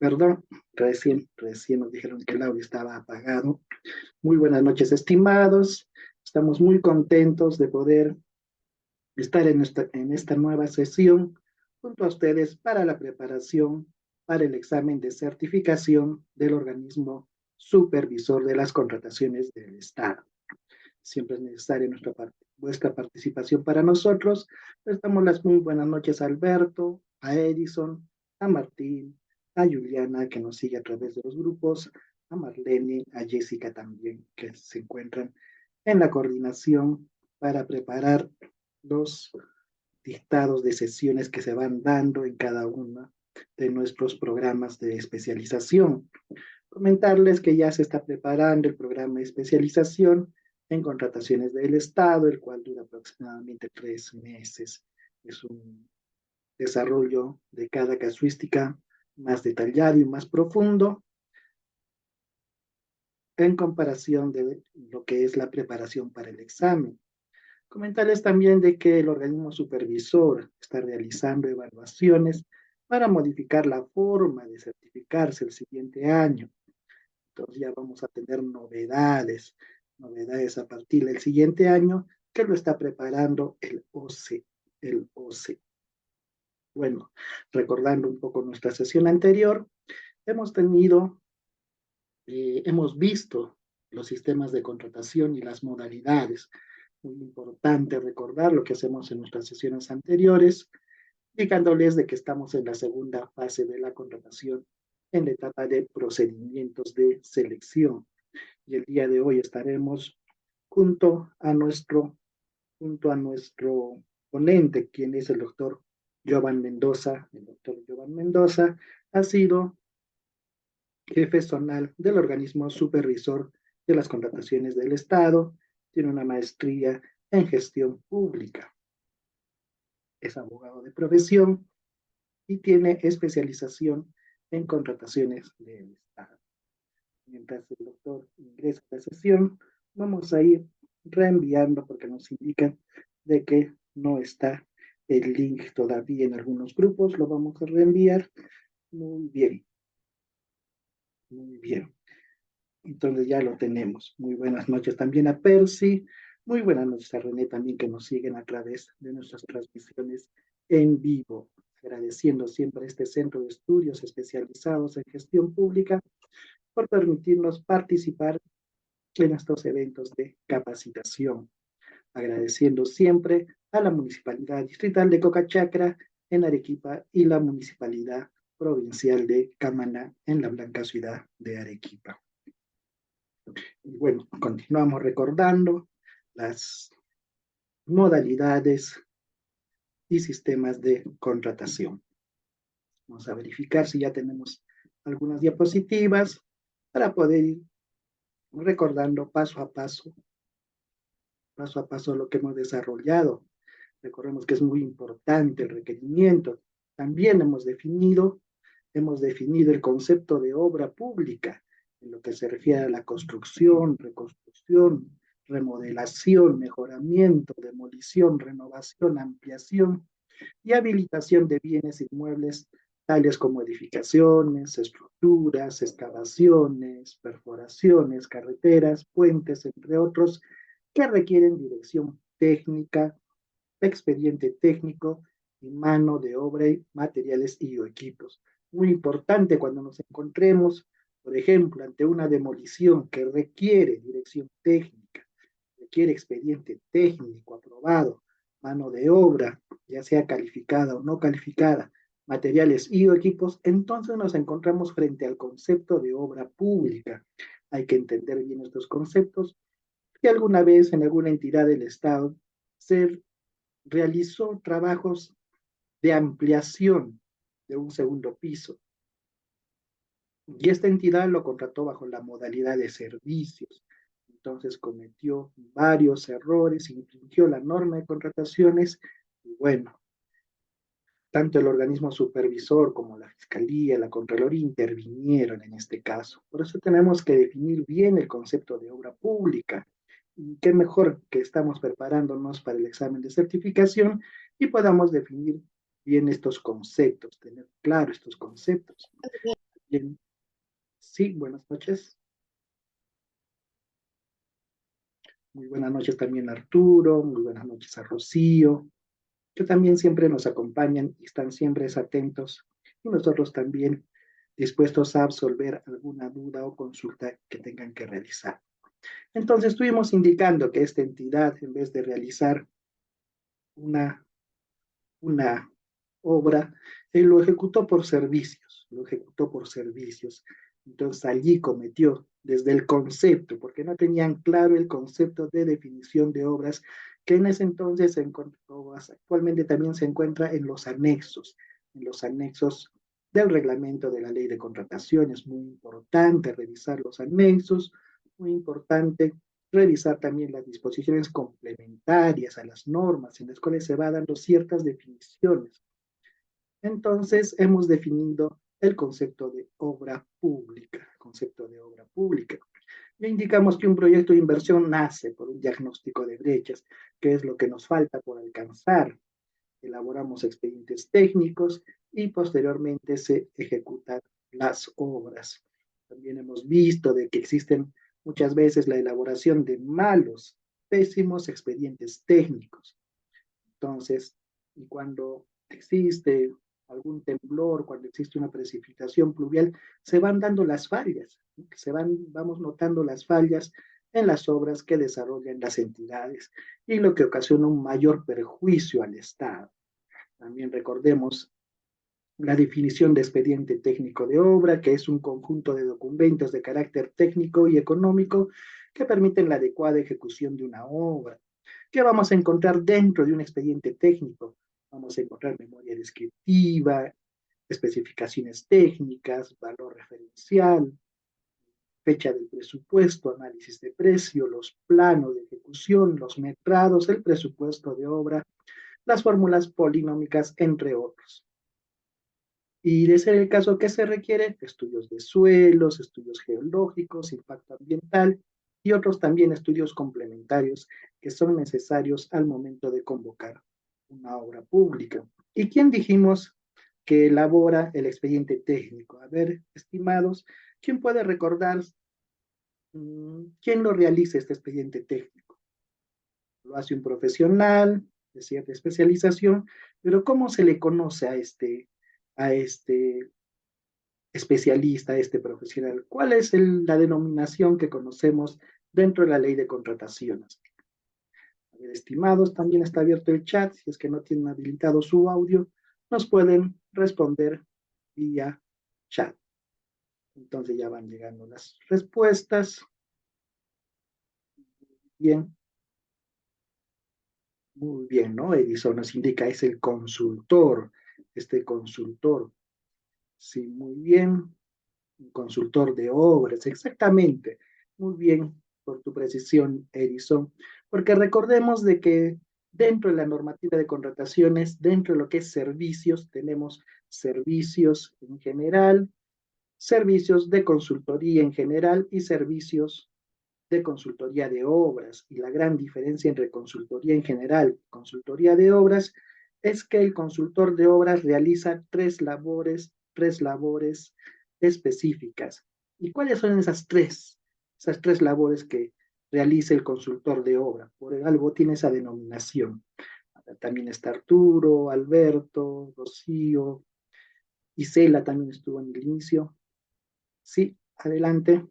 Perdón, recién nos dijeron que el audio estaba apagado. Muy buenas noches, estimados. Estamos muy contentos de poder estar en esta nueva sesión junto a ustedes para la preparación para el examen de certificación del organismo supervisor de las contrataciones del Estado. Siempre es necesaria vuestra participación para nosotros. Les damos las muy buenas noches a Alberto, a Edison, a Martín, a Juliana, que nos sigue a través de los grupos, a Marlene, a Jessica también, que se encuentran en la coordinación para preparar los dictados de sesiones que se van dando en cada uno de nuestros programas de especialización. Comentarles que ya se está preparando el programa de especialización en contrataciones del Estado, el cual dura aproximadamente 3 meses. Es un desarrollo de cada casuística más detallado y más profundo en comparación de lo que es la preparación para el examen. Comentarles también de que el organismo supervisor está realizando evaluaciones para modificar la forma de certificarse el siguiente año. Entonces ya vamos a tener novedades a partir del siguiente año que lo está preparando el OCE. Bueno, recordando un poco nuestra sesión anterior, hemos visto los sistemas de contratación y las modalidades. Muy importante recordar lo que hacemos en nuestras sesiones anteriores, indicándoles de que estamos en la segunda fase de la contratación, en la etapa de procedimientos de selección. Y el día de hoy estaremos junto a nuestro, junto a nuestro ponente, quien es el doctor Jovan Mendoza. El doctor Jovan Mendoza ha sido jefe zonal del organismo supervisor de las contrataciones del Estado, tiene una maestría en gestión pública, es abogado de profesión y tiene especialización en contrataciones del Estado. Mientras el doctor ingresa a la sesión, vamos a ir reenviando porque nos indican de que no está el link todavía en algunos grupos, lo vamos a reenviar. Muy bien, muy bien. Entonces ya lo tenemos. Muy buenas noches también a Percy. Muy buenas noches a René también que nos siguen a través de nuestras transmisiones en vivo. Agradeciendo siempre a este centro de estudios especializados en gestión pública por permitirnos participar en estos eventos de capacitación. Agradeciendo siempre a la Municipalidad Distrital de Cocachacra en Arequipa y la Municipalidad Provincial de Camaná en la blanca ciudad de Arequipa. Y bueno, continuamos recordando las modalidades y sistemas de contratación. Vamos a verificar si ya tenemos algunas diapositivas para poder ir recordando paso a paso lo que hemos desarrollado. Recordemos que es muy importante el requerimiento. También hemos definido el concepto de obra pública, en lo que se refiere a la construcción, reconstrucción, remodelación, mejoramiento, demolición, renovación, ampliación y habilitación de bienes inmuebles, tales como edificaciones, estructuras, excavaciones, perforaciones, carreteras, puentes, entre otros, que requieren dirección técnica, expediente técnico y mano de obra, y materiales y o equipos. Muy importante cuando nos encontremos, por ejemplo, ante una demolición que requiere dirección técnica, requiere expediente técnico aprobado, mano de obra, ya sea calificada o no calificada, materiales y o equipos, entonces nos encontramos frente al concepto de obra pública. Hay que entender bien estos conceptos, que alguna vez en alguna entidad del Estado se realizó trabajos de ampliación de un segundo piso. Y esta entidad lo contrató bajo la modalidad de servicios. Entonces cometió varios errores, infringió la norma de contrataciones y bueno, tanto el organismo supervisor como la Fiscalía, la Contraloría intervinieron en este caso. Por eso tenemos que definir bien el concepto de obra pública. Y qué mejor que estamos preparándonos para el examen de certificación y podamos definir bien estos conceptos, tener claro estos conceptos. Bien. Sí, buenas noches. Muy buenas noches también a Arturo, muy buenas noches a Rocío, que también siempre nos acompañan y están siempre atentos, y nosotros también dispuestos a absolver alguna duda o consulta que tengan que realizar. Entonces, estuvimos indicando que esta entidad, en vez de realizar una una obra, él lo ejecutó por servicios, lo ejecutó por servicios. Entonces allí cometió desde el concepto, porque no tenían claro el concepto de definición de obras, que en ese entonces se encontró, actualmente también se encuentra en los anexos del reglamento de la ley de contrataciones. Muy importante revisar los anexos, muy importante revisar también las disposiciones complementarias a las normas en las cuales se va dando ciertas definiciones. Entonces, hemos definido el concepto de obra pública, concepto de obra pública. Ya indicamos que un proyecto de inversión nace por un diagnóstico de brechas, que es lo que nos falta por alcanzar. Elaboramos expedientes técnicos y posteriormente se ejecutan las obras. También hemos visto de que existen muchas veces la elaboración de malos, pésimos expedientes técnicos. Entonces, y cuando existe algún temblor, cuando existe una precipitación pluvial, se van dando las fallas, ¿no? Vamos notando las fallas en las obras que desarrollan las entidades y lo que ocasiona un mayor perjuicio al Estado. También recordemos la definición de expediente técnico de obra, que es un conjunto de documentos de carácter técnico y económico que permiten la adecuada ejecución de una obra. ¿Qué vamos a encontrar dentro de un expediente técnico? Vamos a encontrar memoria descriptiva, especificaciones técnicas, valor referencial, fecha del presupuesto, análisis de precio, los planos de ejecución, los metrados, el presupuesto de obra, las fórmulas polinómicas, entre otros. Y de ser el caso que se requiere, estudios de suelos, estudios geológicos, impacto ambiental y otros también estudios complementarios que son necesarios al momento de convocar una obra pública. ¿Y quién dijimos que elabora el expediente técnico? A ver, estimados, ¿quién puede recordar quién lo realiza este expediente técnico? Lo hace un profesional de cierta especialización, pero ¿cómo se le conoce a este especialista, este profesional? ¿Cuál es la denominación que conocemos dentro de la ley de contrataciones? A ver, estimados, también está abierto el chat, si es que no tienen habilitado su audio, nos pueden responder vía chat. Entonces ya van llegando las respuestas. Bien, muy bien, ¿no? Edison nos indica, es el consultor, este consultor. Sí, muy bien. Un consultor de obras, exactamente. Muy bien por tu precisión, Edison, porque recordemos de que dentro de la normativa de contrataciones, dentro de lo que es servicios, tenemos servicios en general, servicios de consultoría en general y servicios de consultoría de obras. Y la gran diferencia entre consultoría en general y consultoría de obras es que el consultor de obras realiza tres labores específicas. ¿Y cuáles son esas tres labores que realiza el consultor de obra? Por algo tiene esa denominación. También está Arturo, Alberto, Rocío, Isela también estuvo en el inicio. Sí, adelante,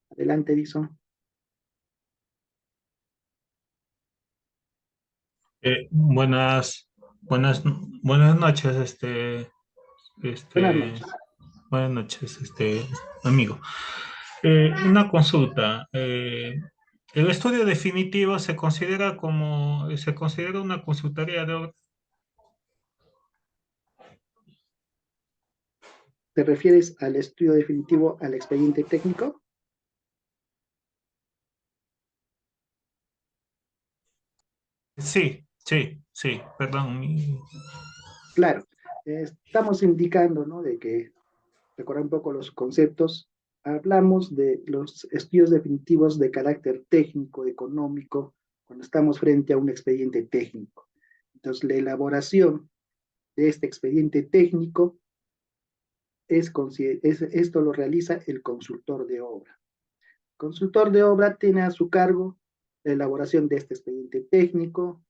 adelante, Edison. Buenas noches, Buenas este, noches. buenas noches, amigo. Una consulta. ¿El estudio definitivo se considera una consultoría de obra? ¿Te refieres al estudio definitivo, al expediente técnico? Sí, sí, sí, perdón. Claro, estamos indicando, ¿no? De que, recordar un poco los conceptos, hablamos de los estudios definitivos de carácter técnico, económico, cuando estamos frente a un expediente técnico. Entonces, la elaboración de este expediente técnico esto lo realiza el consultor de obra. El consultor de obra tiene a su cargo la elaboración de este expediente técnico,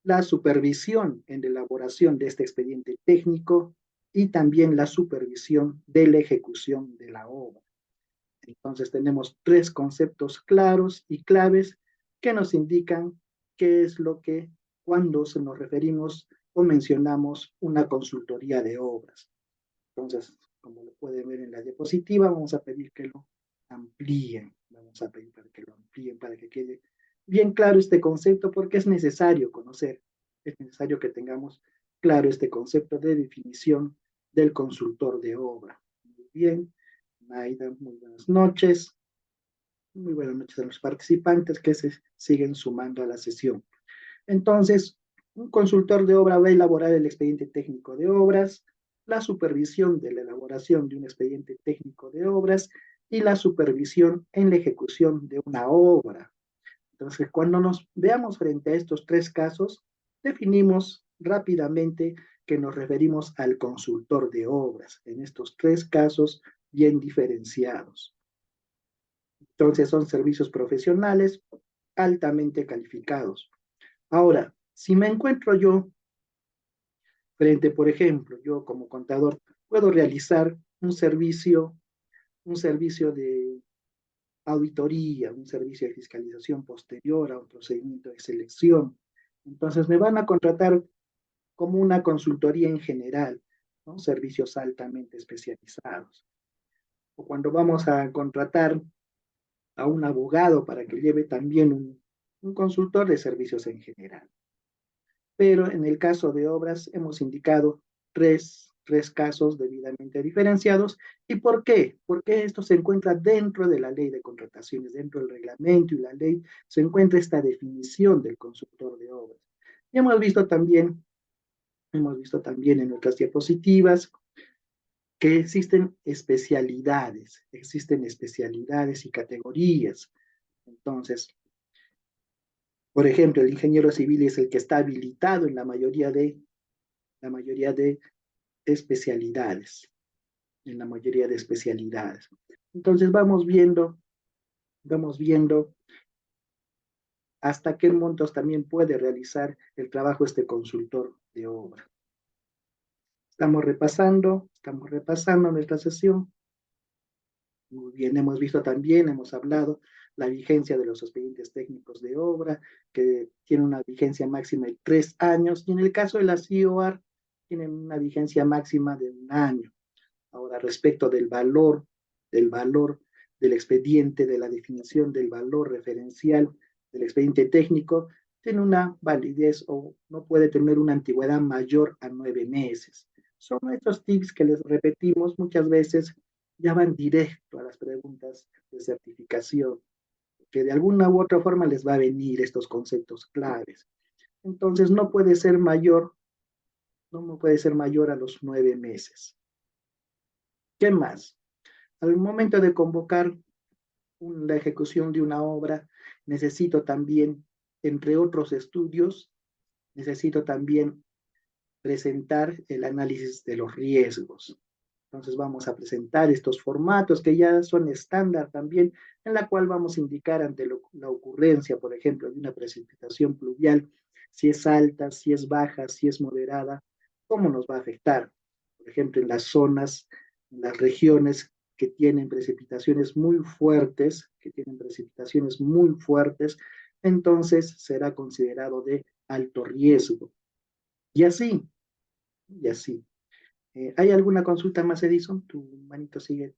la supervisión en la elaboración de este expediente técnico y también la supervisión de la ejecución de la obra. Entonces tenemos tres conceptos claros y claves que nos indican qué es lo que cuando se nos referimos o mencionamos una consultoría de obras. Entonces, como lo pueden ver en la diapositiva, vamos a pedir que lo amplíen. Vamos a pedir para que lo amplíen, para que quede bien claro este concepto, porque es necesario conocer, es necesario que tengamos claro este concepto de definición del consultor de obra. Muy bien, Naida, muy buenas noches. Muy buenas noches a los participantes que se siguen sumando a la sesión. Entonces, un consultor de obra va a elaborar el expediente técnico de obras, la supervisión de la elaboración de un expediente técnico de obras y la supervisión en la ejecución de una obra. Entonces, cuando nos veamos frente a estos tres casos, definimos rápidamente que nos referimos al consultor de obras, en estos tres casos bien diferenciados. Entonces, son servicios profesionales altamente calificados. Ahora, si me encuentro yo frente, por ejemplo, yo como contador, puedo realizar un servicio de auditoría, un servicio de fiscalización posterior a un procedimiento de selección. Entonces me van a contratar como una consultoría en general, ¿no? Servicios altamente especializados. O cuando vamos a contratar a un abogado para que lleve también un consultor de servicios en general. Pero en el caso de obras hemos indicado tres casos debidamente diferenciados. ¿Y por qué? Porque esto se encuentra dentro de la ley de contrataciones, dentro del reglamento y la ley se encuentra esta definición del consultor de obras. Y hemos visto también en nuestras diapositivas que existen especialidades y categorías. Entonces, por ejemplo, el ingeniero civil es el que está habilitado en la mayoría de especialidades, en la mayoría de especialidades. Entonces vamos viendo hasta qué montos también puede realizar el trabajo este consultor de obra. Estamos repasando nuestra sesión. Muy bien, hemos visto también, hemos hablado la vigencia de los expedientes técnicos de obra, que tiene una vigencia máxima de 3 años, y en el caso de la CIOAR, tienen una vigencia máxima de 1 año. Ahora, respecto del valor del expediente, de la definición del valor referencial del expediente técnico, tiene una validez o no puede tener una antigüedad mayor a 9 meses. Son estos tips que les repetimos muchas veces, ya van directo a las preguntas de certificación, que de alguna u otra forma les va a venir estos conceptos claves. Entonces, no puede ser mayor a los 9 meses. ¿Qué más? Al momento de convocar la ejecución de una obra, necesito también, entre otros estudios, necesito también presentar el análisis de los riesgos. Entonces vamos a presentar estos formatos que ya son estándar también, en la cual vamos a indicar ante la ocurrencia, por ejemplo, de una precipitación pluvial, si es alta, si es baja, si es moderada, cómo nos va a afectar. Por ejemplo, en las zonas, en las regiones que tienen precipitaciones muy fuertes, entonces será considerado de alto riesgo. Y así, y así. ¿Hay alguna consulta más, Edison? Tu manito sigue,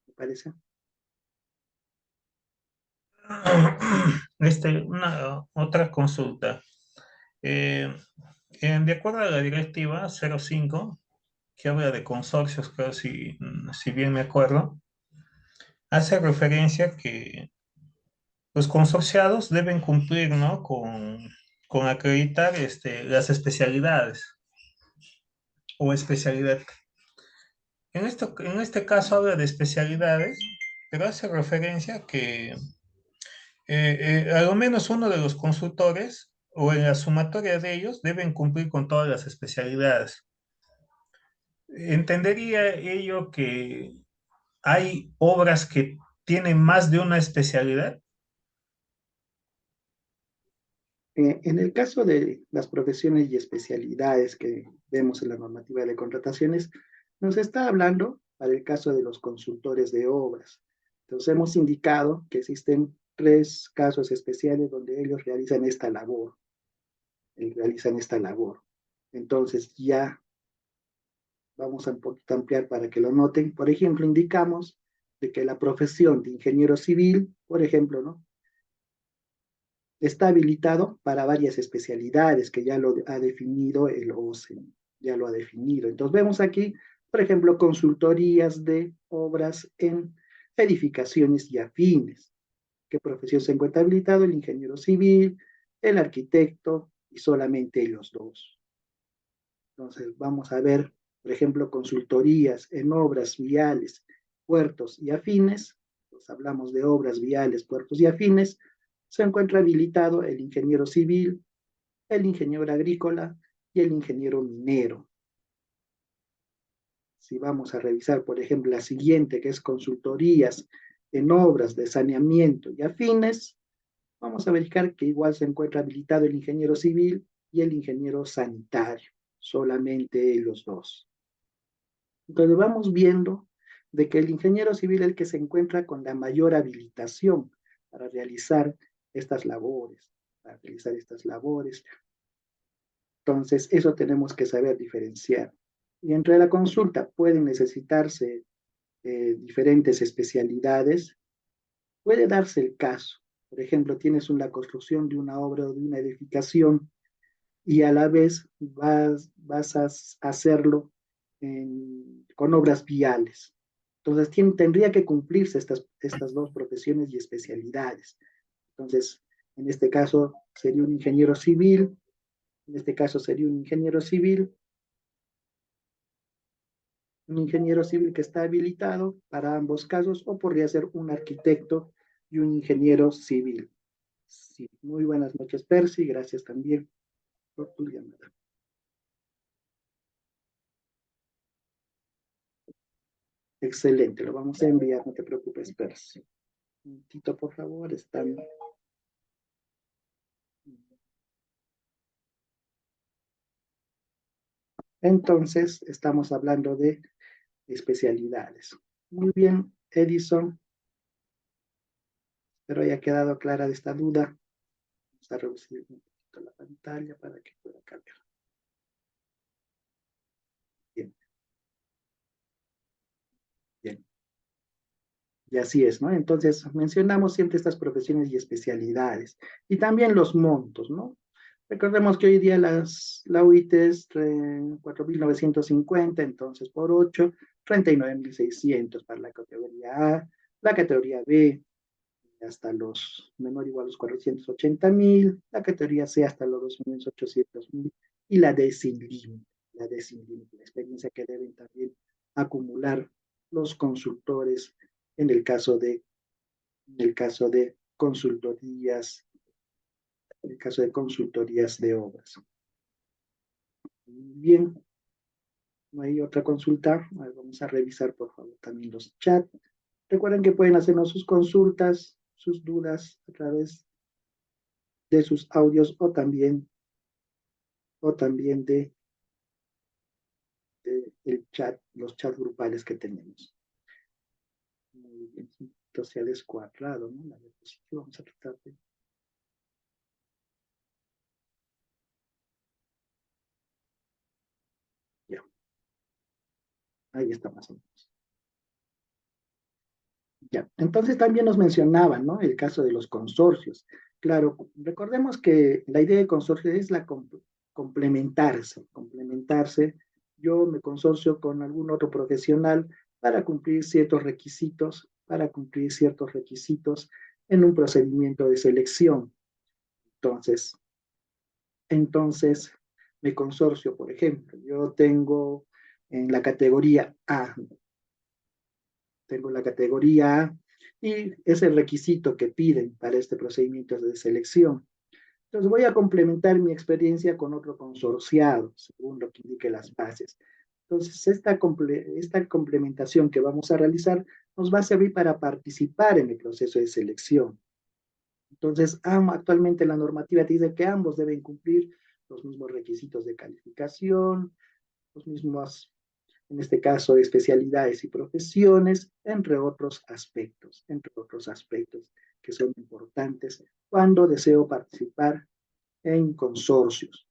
me parece. Otra consulta. Eh, de acuerdo a la directiva 05, que habla de consorcios, creo si bien me acuerdo, hace referencia que los consorciados deben cumplir, ¿no? con acreditar las especialidades o especialidad. En este caso habla de especialidades, pero hace referencia que a lo menos uno de los consultores o en la sumatoria de ellos deben cumplir con todas las especialidades. ¿Entendería ello que hay obras que tienen más de una especialidad? En el caso de las profesiones y especialidades que vemos en la normativa de contrataciones, nos está hablando para el caso de los consultores de obras. Entonces hemos indicado que existen tres casos especiales donde ellos realizan esta labor. Entonces ya vamos a un poquito ampliar para que lo noten. Por ejemplo, indicamos de que la profesión de ingeniero civil, por ejemplo, ¿no? Está habilitado para varias especialidades que ya lo ha definido el OCEN, ya lo ha definido. Entonces vemos aquí, por ejemplo, consultorías de obras en edificaciones y afines. ¿Qué profesión se encuentra habilitado? El ingeniero civil, el arquitecto y solamente ellos dos. Entonces vamos a ver, por ejemplo, consultorías en obras viales, puertos y afines. Pues hablamos de obras viales, puertos y afines. Se encuentra habilitado el ingeniero civil, el ingeniero agrícola y el ingeniero minero. Si vamos a revisar, por ejemplo, la siguiente, que es consultorías en obras de saneamiento y afines, vamos a verificar que igual se encuentra habilitado el ingeniero civil y el ingeniero sanitario, solamente los dos. Entonces vamos viendo de que el ingeniero civil es el que se encuentra con la mayor habilitación para realizar estas labores, para realizar estas labores. Entonces, eso tenemos que saber diferenciar. Y entre la consulta pueden necesitarse diferentes especialidades. Puede darse el caso. Por ejemplo, tienes la construcción de una obra o de una edificación y a la vez vas a hacerlo con obras viales. Entonces, tendría que cumplirse estas dos profesiones y especialidades. Entonces, en este caso sería un ingeniero civil, en este caso sería un ingeniero civil que está habilitado para ambos casos, o podría ser un arquitecto y un ingeniero civil. Sí, muy buenas noches, Percy, gracias también por tu llamada. Excelente, lo vamos a enviar, no te preocupes, Percy. Un momentito, por favor, están. Entonces, estamos hablando de especialidades. Muy bien, Edison, espero haya quedado clara de esta duda. Vamos a reducir un poquito la pantalla para que pueda cambiar. Bien, bien. Y así es, ¿no? Entonces, mencionamos siempre estas profesiones y especialidades. Y también los montos, ¿no? Recordemos que hoy día la UIT es 4.950, entonces por 8, 39.600 para la categoría A, la categoría B hasta los menor o igual a los 480.000, la categoría C hasta los 2.800.000 y la D sin límite, la experiencia que deben también acumular los consultores en el caso de consultorías, en el caso de consultorías de obras. Bien, no hay otra consulta. Vamos a revisar, por favor, también los chats. Recuerden que pueden hacernos sus consultas, sus dudas a través de sus audios o también de el chat, los chats grupales que tenemos. Muy bien, entonces se ha descuadrado, ¿no? La diapositiva, vamos a tratar de. Ya, ahí está más o menos. Ya, entonces también nos mencionaban, ¿no? El caso de los consorcios. Claro, recordemos que la idea de consorcio es la complementarse. Yo me consorcio con algún otro profesional para cumplir ciertos requisitos en un procedimiento de selección. Entonces, me consorcio, por ejemplo, yo tengo en la categoría A, tengo la categoría A y es el requisito que piden para este procedimiento de selección. Entonces voy a complementar mi experiencia con otro consorciado, según lo que indique las bases. Entonces, esta complementación que vamos a realizar nos va a servir para participar en el proceso de selección. Entonces, actualmente la normativa te dice que ambos deben cumplir los mismos requisitos de calificación, los mismos, en este caso, especialidades y profesiones, entre otros aspectos que son importantes cuando deseo participar en consorcios.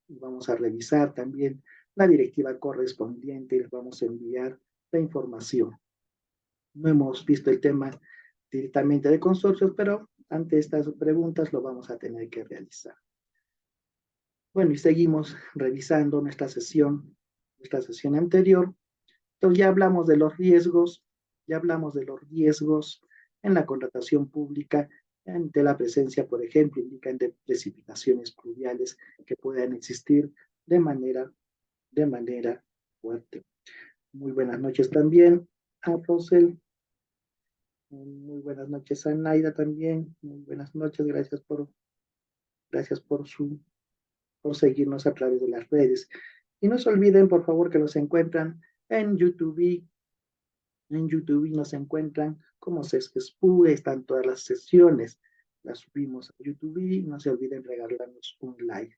Y vamos a revisar también la directiva correspondiente y les vamos a enviar la información. No hemos visto el tema directamente de consorcios, pero ante estas preguntas lo vamos a tener que realizar. Bueno, y seguimos revisando nuestra sesión anterior. Entonces ya hablamos de los riesgos en la contratación pública ante la presencia, por ejemplo, indican de precipitaciones pluviales que puedan existir de manera fuerte. Muy buenas noches también a Rosel. Muy buenas noches a Naida también. Muy buenas noches, gracias por seguirnos a través de las redes. Y no se olviden, por favor, que nos encuentran en YouTube. En YouTube nos encuentran como CESCESPU, están todas las sesiones. Las subimos a YouTube. No se olviden regalarnos un like.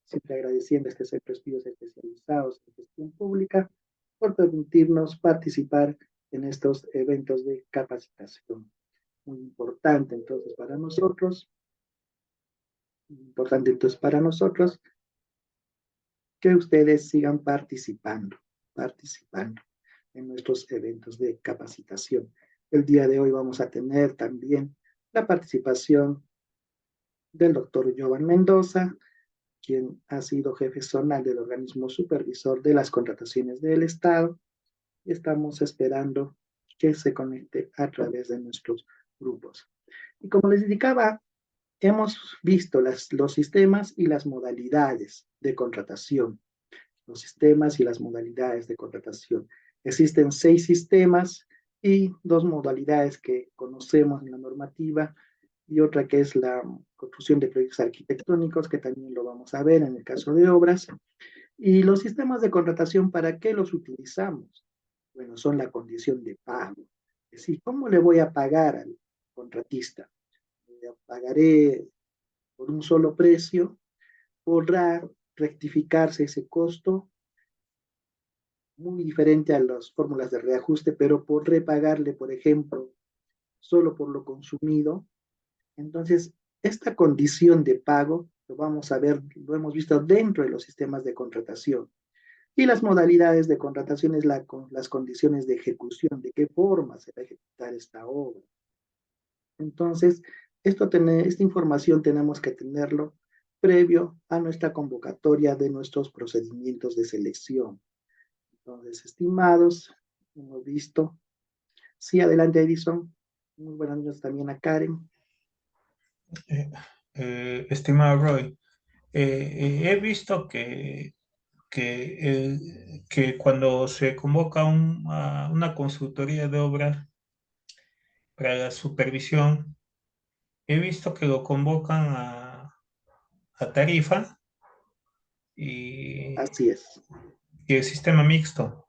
Siempre agradeciendo a estos estudios especializados en gestión pública por permitirnos participar en estos eventos de capacitación. Muy importante entonces para nosotros, que ustedes sigan participando en nuestros eventos de capacitación. El día de hoy vamos a tener también la participación del doctor Jovan Mendoza, quien ha sido jefe zonal del organismo supervisor de las contrataciones del Estado, y estamos esperando que se conecte a través de nuestros grupos. Y como les indicaba, hemos visto los sistemas y las modalidades de contratación. Los sistemas y las modalidades de contratación. Existen 6 sistemas y 2 modalidades que conocemos en la normativa, y otra que es la construcción de proyectos arquitectónicos, que también lo vamos a ver en el caso de obras. Y los sistemas de contratación, ¿para qué los utilizamos? Bueno, son la condición de pago. Es decir, ¿cómo le voy a pagar al contratista? ¿Pagaré por un solo precio? ¿Podrá rectificarse ese costo? Muy diferente a las fórmulas de reajuste, pero por repagarle, por ejemplo, solo por lo consumido. Entonces, esta condición de pago lo vamos a ver, lo hemos visto dentro de los sistemas de contratación. Y las modalidades de contratación es las condiciones de ejecución, de qué forma se va a ejecutar esta obra. Entonces, esta información tenemos que tenerlo previo a nuestra convocatoria de nuestros procedimientos de selección. Entonces, estimados, hemos visto. Sí, adelante, Edison. Muy buenas noches también a Karen. Estimado Roy, he visto que cuando se convoca a una consultoría de obra para la supervisión, he visto que lo convocan a tarifa y, Así es, y el sistema mixto.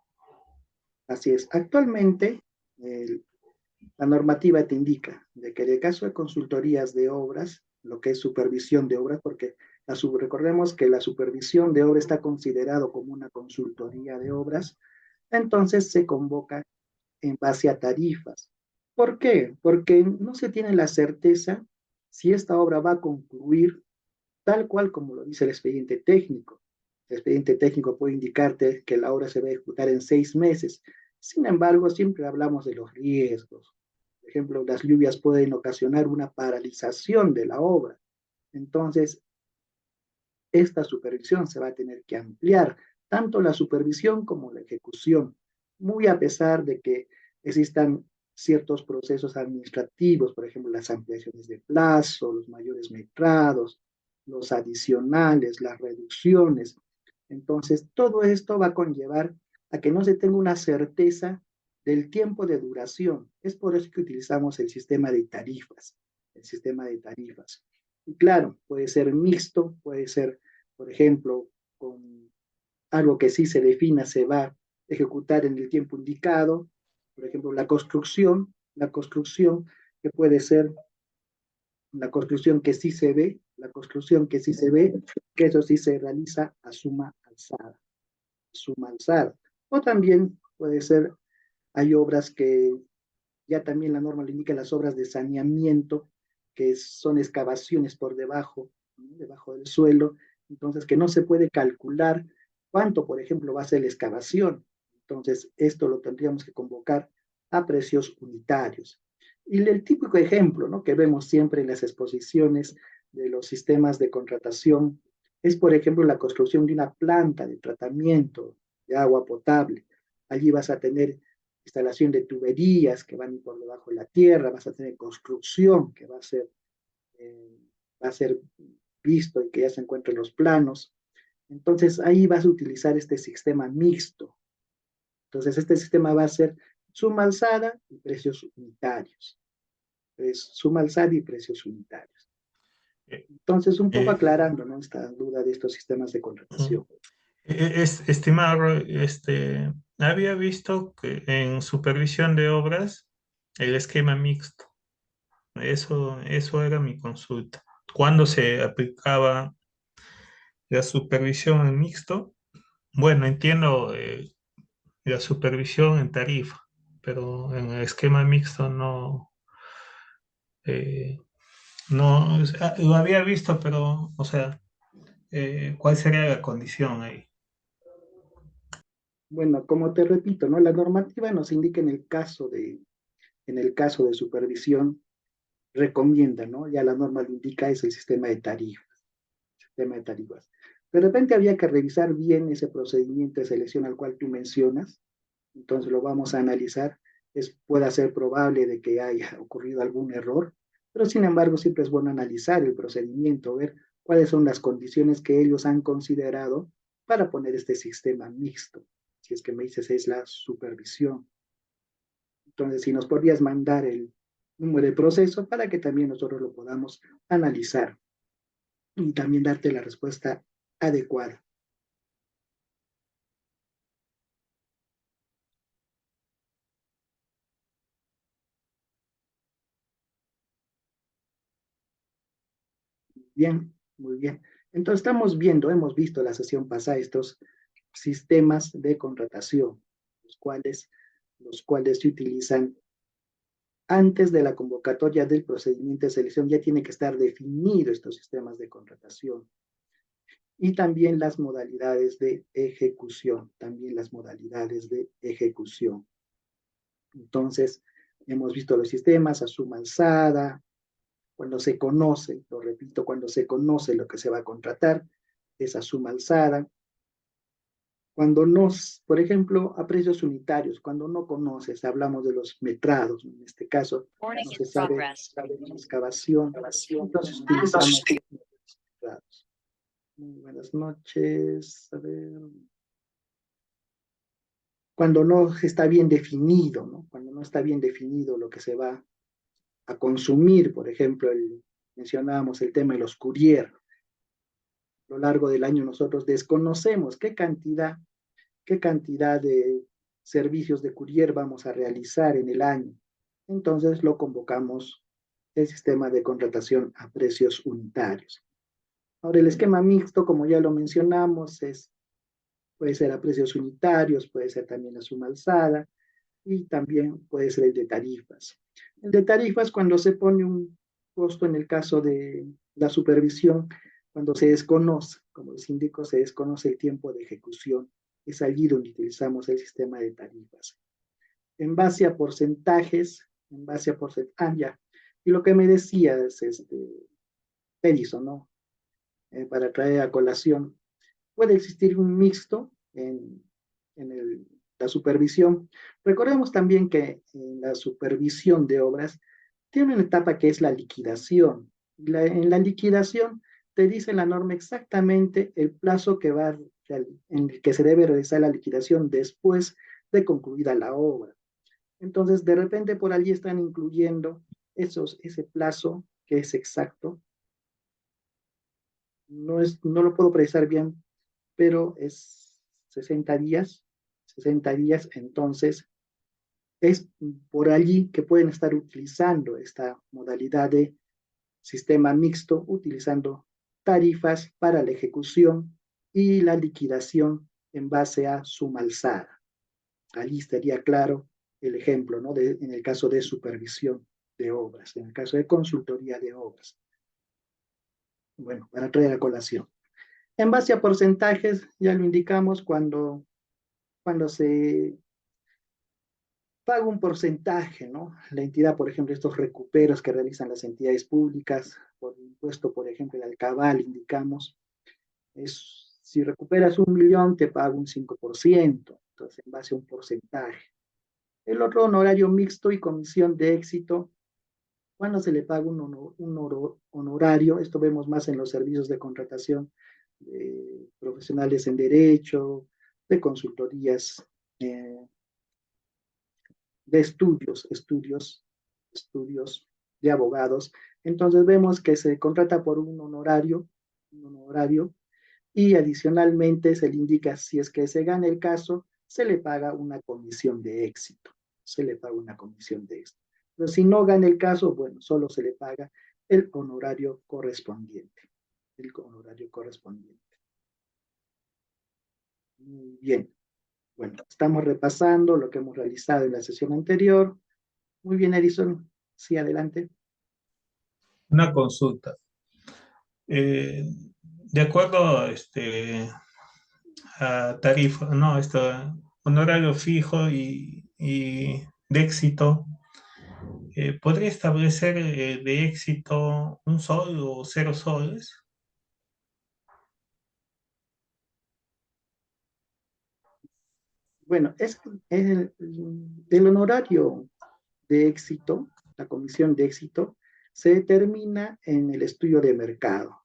así es. Actualmente, la normativa te indica de que en el caso de consultorías de obras, lo que es supervisión de obras, porque recordemos que la supervisión de obra está considerado como una consultoría de obras, entonces se convoca en base a tarifas. ¿Por qué? Porque no se tiene la certeza si esta obra va a concluir tal cual como lo dice el expediente técnico. El expediente técnico puede indicarte que la obra se va a ejecutar en 6 meses. Sin embargo, siempre hablamos de los riesgos. Por ejemplo, las lluvias pueden ocasionar una paralización de la obra. Entonces, esta supervisión se va a tener que ampliar, tanto la supervisión como la ejecución, muy a pesar de que existan ciertos procesos administrativos, por ejemplo, las ampliaciones de plazo, los mayores metrados, los adicionales, las reducciones. Entonces, todo esto va a conllevar a que no se tenga una certeza del tiempo de duración. Es por eso que utilizamos el sistema de tarifas, el sistema de tarifas. Y claro, puede ser mixto, puede ser, por ejemplo, con algo que sí se defina se va a ejecutar en el tiempo indicado. Por ejemplo, la construcción que puede ser la construcción que sí se ve, la construcción que sí se ve, que eso sí se realiza suma alzada. O también puede ser, hay obras que ya también la norma le indica, las obras de saneamiento, que son excavaciones por debajo, ¿no? Debajo del suelo, entonces que no se puede calcular cuánto, por ejemplo, va a ser la excavación. Entonces, esto lo tendríamos que convocar a precios unitarios. Y el típico ejemplo, ¿no?, que vemos siempre en las exposiciones de los sistemas de contratación es, por ejemplo, la construcción de una planta de tratamiento de agua potable. Allí vas a tener instalación de tuberías que van por debajo de la tierra, vas a tener construcción que eh, va a ser visto y que ya se encuentra en los planos. Entonces ahí vas a utilizar este sistema mixto. Entonces este sistema va a ser suma alzada y precios unitarios. Es suma alzada y precios unitarios. Eh, Entonces un poco eh, aclarando, ¿no?, esta duda de estos sistemas de contratación. Estimado, había visto que en supervisión de obras el esquema mixto, eso era mi consulta. ¿Cuándo se aplicaba la supervisión en mixto? Bueno, entiendo la supervisión en tarifa, pero en el esquema mixto no, eh, no, o sea, lo había visto, pero, o sea, ¿cuál sería la condición ahí? Bueno, como te repito, ¿no?, la normativa nos indica en el caso de supervisión, recomienda, ¿no? Ya la norma lo indica, es el sistema de tarifas, sistema de tarifas. De repente había que revisar bien ese procedimiento de selección al cual tú mencionas, entonces lo vamos a analizar. Puede ser probable de que haya ocurrido algún error, pero sin embargo siempre es bueno analizar el procedimiento, ver cuáles son las condiciones que ellos han considerado para poner este sistema mixto. Si es que me dices es la supervisión. Entonces, si nos podrías mandar el número de proceso para que también nosotros lo podamos analizar y también darte la respuesta adecuada. Bien, muy bien. Entonces, hemos visto la sesión pasada estos sistemas de contratación, los cuales se utilizan antes de la convocatoria del procedimiento de selección. Ya tiene que estar definido estos sistemas de contratación. Y también las modalidades de ejecución, también las modalidades de ejecución. Entonces, hemos visto los sistemas a suma alzada, cuando se conoce, lo repito, cuando se conoce lo que se va a contratar, es a suma alzada. Cuando nos, por ejemplo, a precios unitarios, cuando no conoces, hablamos de los metrados, en este caso, no se sabe la excavación, entonces utilizamos metrados. Muy buenas noches. A ver. Cuando no está bien definido, ¿no? Cuando no está bien definido lo que se va a consumir, por ejemplo, mencionábamos el tema de los courier. A lo largo del año nosotros desconocemos qué cantidad de servicios de courier vamos a realizar en el año. Entonces lo convocamos el sistema de contratación a precios unitarios. Ahora, el esquema mixto, como ya lo mencionamos, puede ser a precios unitarios, puede ser también a suma alzada, y también puede ser el de tarifas. El de tarifas, cuando se pone un costo en el caso de la supervisión, cuando se desconoce, como les indico, se desconoce el tiempo de ejecución, es allí donde utilizamos el sistema de tarifas. En base a porcentajes, ya. Y lo que me decías, Edison, ¿no? Para traer a colación, puede existir un mixto en la supervisión. Recordemos también que en la supervisión de obras tiene una etapa que es la liquidación. En la liquidación te dice la norma exactamente el plazo en el que se debe realizar la liquidación después de concluida la obra. Entonces, de repente por allí están incluyendo ese plazo que es exacto. No lo puedo precisar bien, pero 60 días, 60 días, entonces es por allí que pueden estar utilizando esta modalidad de sistema mixto, utilizando tarifas para la ejecución y la liquidación en base a suma alzada. Allí estaría claro el ejemplo, ¿no? En el caso de supervisión de obras, en el caso de consultoría de obras. Bueno, para traer a colación. En base a porcentajes, ya lo indicamos cuando se paga un porcentaje, ¿no? La entidad, por ejemplo, estos recuperos que realizan las entidades públicas, por impuesto, por ejemplo, el alcabal, indicamos, si recuperas 1 millón, te pago un 5%, entonces en base a un porcentaje. El otro honorario mixto y comisión de éxito, cuando se le paga un honorario, esto vemos más en los servicios de contratación de profesionales en derecho, de consultorías, de estudios de abogados. Entonces vemos que se contrata por un honorario y adicionalmente se le indica si es que se gana el caso, se le paga una comisión de éxito, se le paga una comisión de éxito. Pero si no gana el caso, bueno, solo se le paga el honorario correspondiente, el honorario correspondiente. Muy bien, bueno, estamos repasando lo que hemos realizado en la sesión anterior. Muy bien, Edison, sí, adelante. Una consulta. De acuerdo a tarifa, no, honorario fijo y de éxito, ¿podría establecer de éxito 1 sol o 0 soles? Bueno, el honorario de éxito, la comisión de éxito, se determina en el estudio de mercado.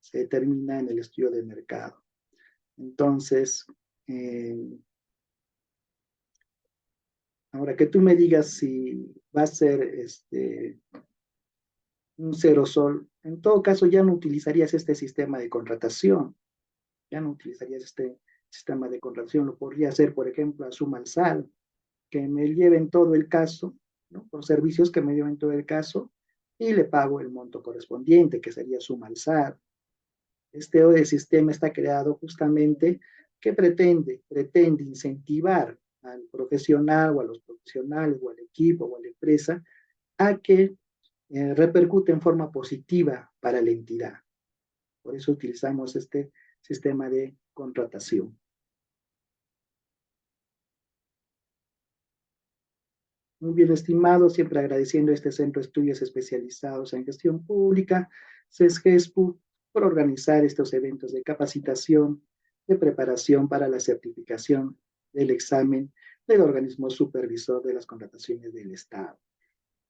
Se determina en el estudio de mercado. Entonces, ahora que tú me digas si va a ser un 0 sol, en todo caso ya no utilizarías este sistema de contratación. Ya no utilizarías este sistema de contratación. Lo podría hacer, por ejemplo, a suma alzada, que me lleven todo el caso, ¿no? Por servicios que me lleven todo el caso y le pago el monto correspondiente, que sería suma alzada. Este sistema está creado justamente que pretende incentivar al profesional o a los profesionales o al equipo o a la empresa a que repercute en forma positiva para la entidad. Por eso utilizamos este sistema de contratación. Muy bien, estimado, siempre agradeciendo a este Centro de Estudios Especializados en Gestión Pública, CESGESPU, por organizar estos eventos de capacitación, de preparación para la certificación del examen del organismo supervisor de las contrataciones del Estado.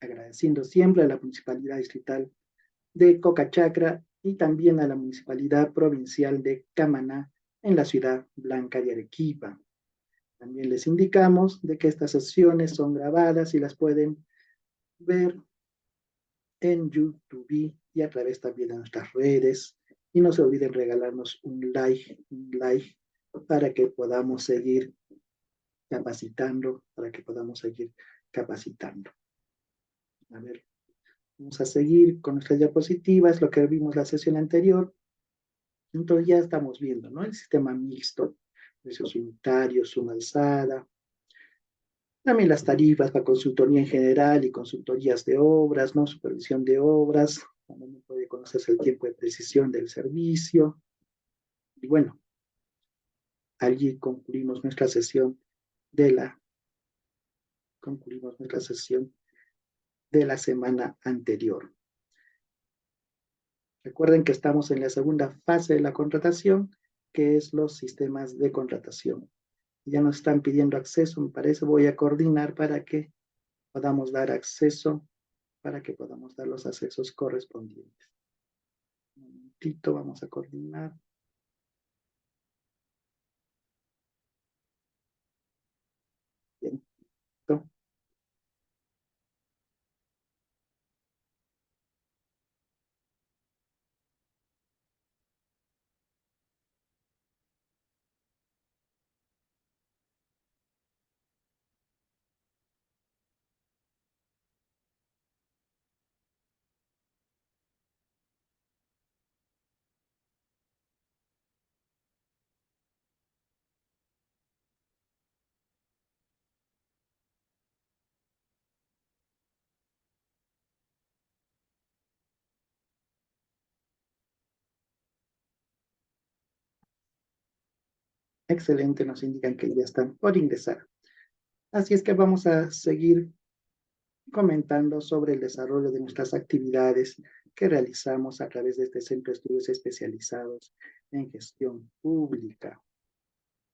Agradeciendo siempre a la Municipalidad Distrital de Cocachacra y también a la Municipalidad Provincial de Camaná en la ciudad blanca de Arequipa. También les indicamos de que estas sesiones son grabadas y las pueden ver en YouTube y a través también de nuestras redes. Y no se olviden regalarnos un like para que podamos seguir capacitando, para que podamos seguir capacitando. A ver, vamos a seguir con nuestras diapositivas, lo que vimos la sesión anterior. Entonces ya estamos viendo, ¿no? El sistema mixto, precios unitarios, suma alzada, también las tarifas para consultoría en general y consultorías de obras, ¿no? Supervisión de obras, también puede conocerse el tiempo de precisión del servicio. Y bueno, allí concluimos nuestra sesión de la semana anterior. Recuerden que estamos en la segunda fase de la contratación, que es los sistemas de contratación. Ya nos están pidiendo acceso, me parece, voy a coordinar para que podamos dar acceso, para que podamos dar los accesos correspondientes. Un momentito, vamos a coordinar. Bien, ¿listo? Excelente, nos indican que ya están por ingresar. Así es que vamos a seguir comentando sobre el desarrollo de nuestras actividades que realizamos a través de este Centro de Estudios Especializados en Gestión Pública.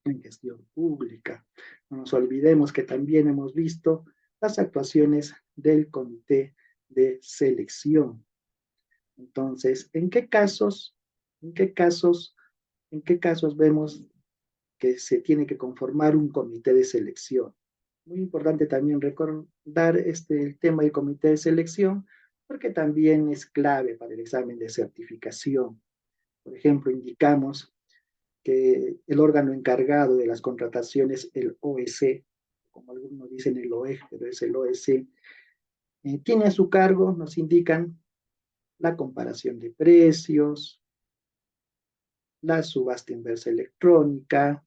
En gestión pública. No nos olvidemos que también hemos visto las actuaciones del comité de selección. Entonces, en qué casos vemos que se tiene que conformar un comité de selección? Muy importante también recordar el tema del comité de selección, porque también es clave para el examen de certificación. Por ejemplo, indicamos que el órgano encargado de las contrataciones, el OEC, como algunos dicen el OEG, pero es el OEC, tiene a su cargo, nos indican, la comparación de precios, la subasta inversa electrónica,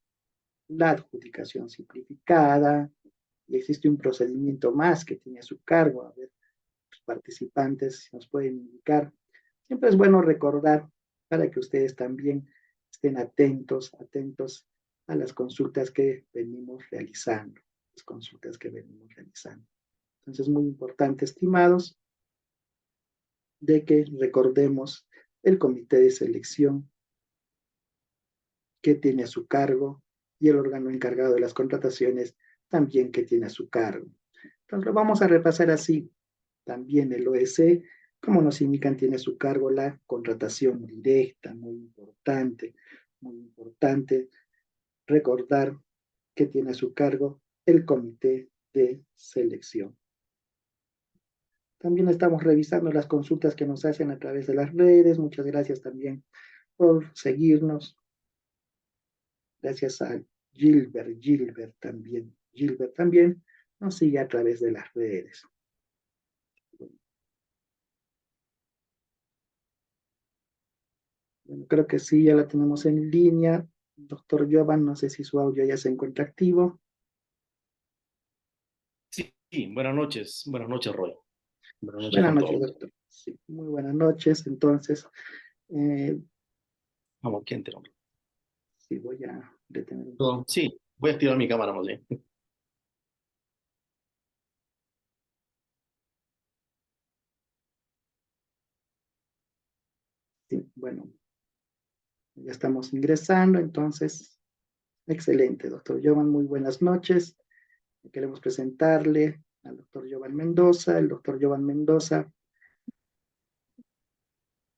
la adjudicación simplificada, y existe un procedimiento más que tiene a su cargo. A ver, los participantes nos pueden indicar. Siempre es bueno recordar para que ustedes también estén atentos a las consultas que venimos realizando, las consultas que venimos realizando. Entonces, muy importante, estimados, de que recordemos el comité de selección que tiene a su cargo y el órgano encargado de las contrataciones también que tiene a su cargo. Entonces, lo vamos a repasar así. También el OEC, como nos indican, tiene a su cargo la contratación directa, muy importante recordar que tiene a su cargo el comité de selección. También estamos revisando las consultas que nos hacen a través de las redes. Muchas gracias también por seguirnos. Gracias a Gilbert también nos sigue a través de las redes. Bueno, creo que sí, ya la tenemos en línea. Doctor Jovan, no sé si su audio ya se encuentra activo. Sí, sí, buenas noches, Roy. Buenas noches Buenas con noches, todos. doctor. Sí, muy buenas noches. Entonces, Vamos, ¿quién te nombra? sí, voy a detener un Perdón, poquito. sí, voy a activar mi cámara más bien. Sí, bueno, ya estamos ingresando, entonces, excelente, doctor Jovan, muy buenas noches. Queremos presentarle al doctor Jovan Mendoza. El doctor Jovan Mendoza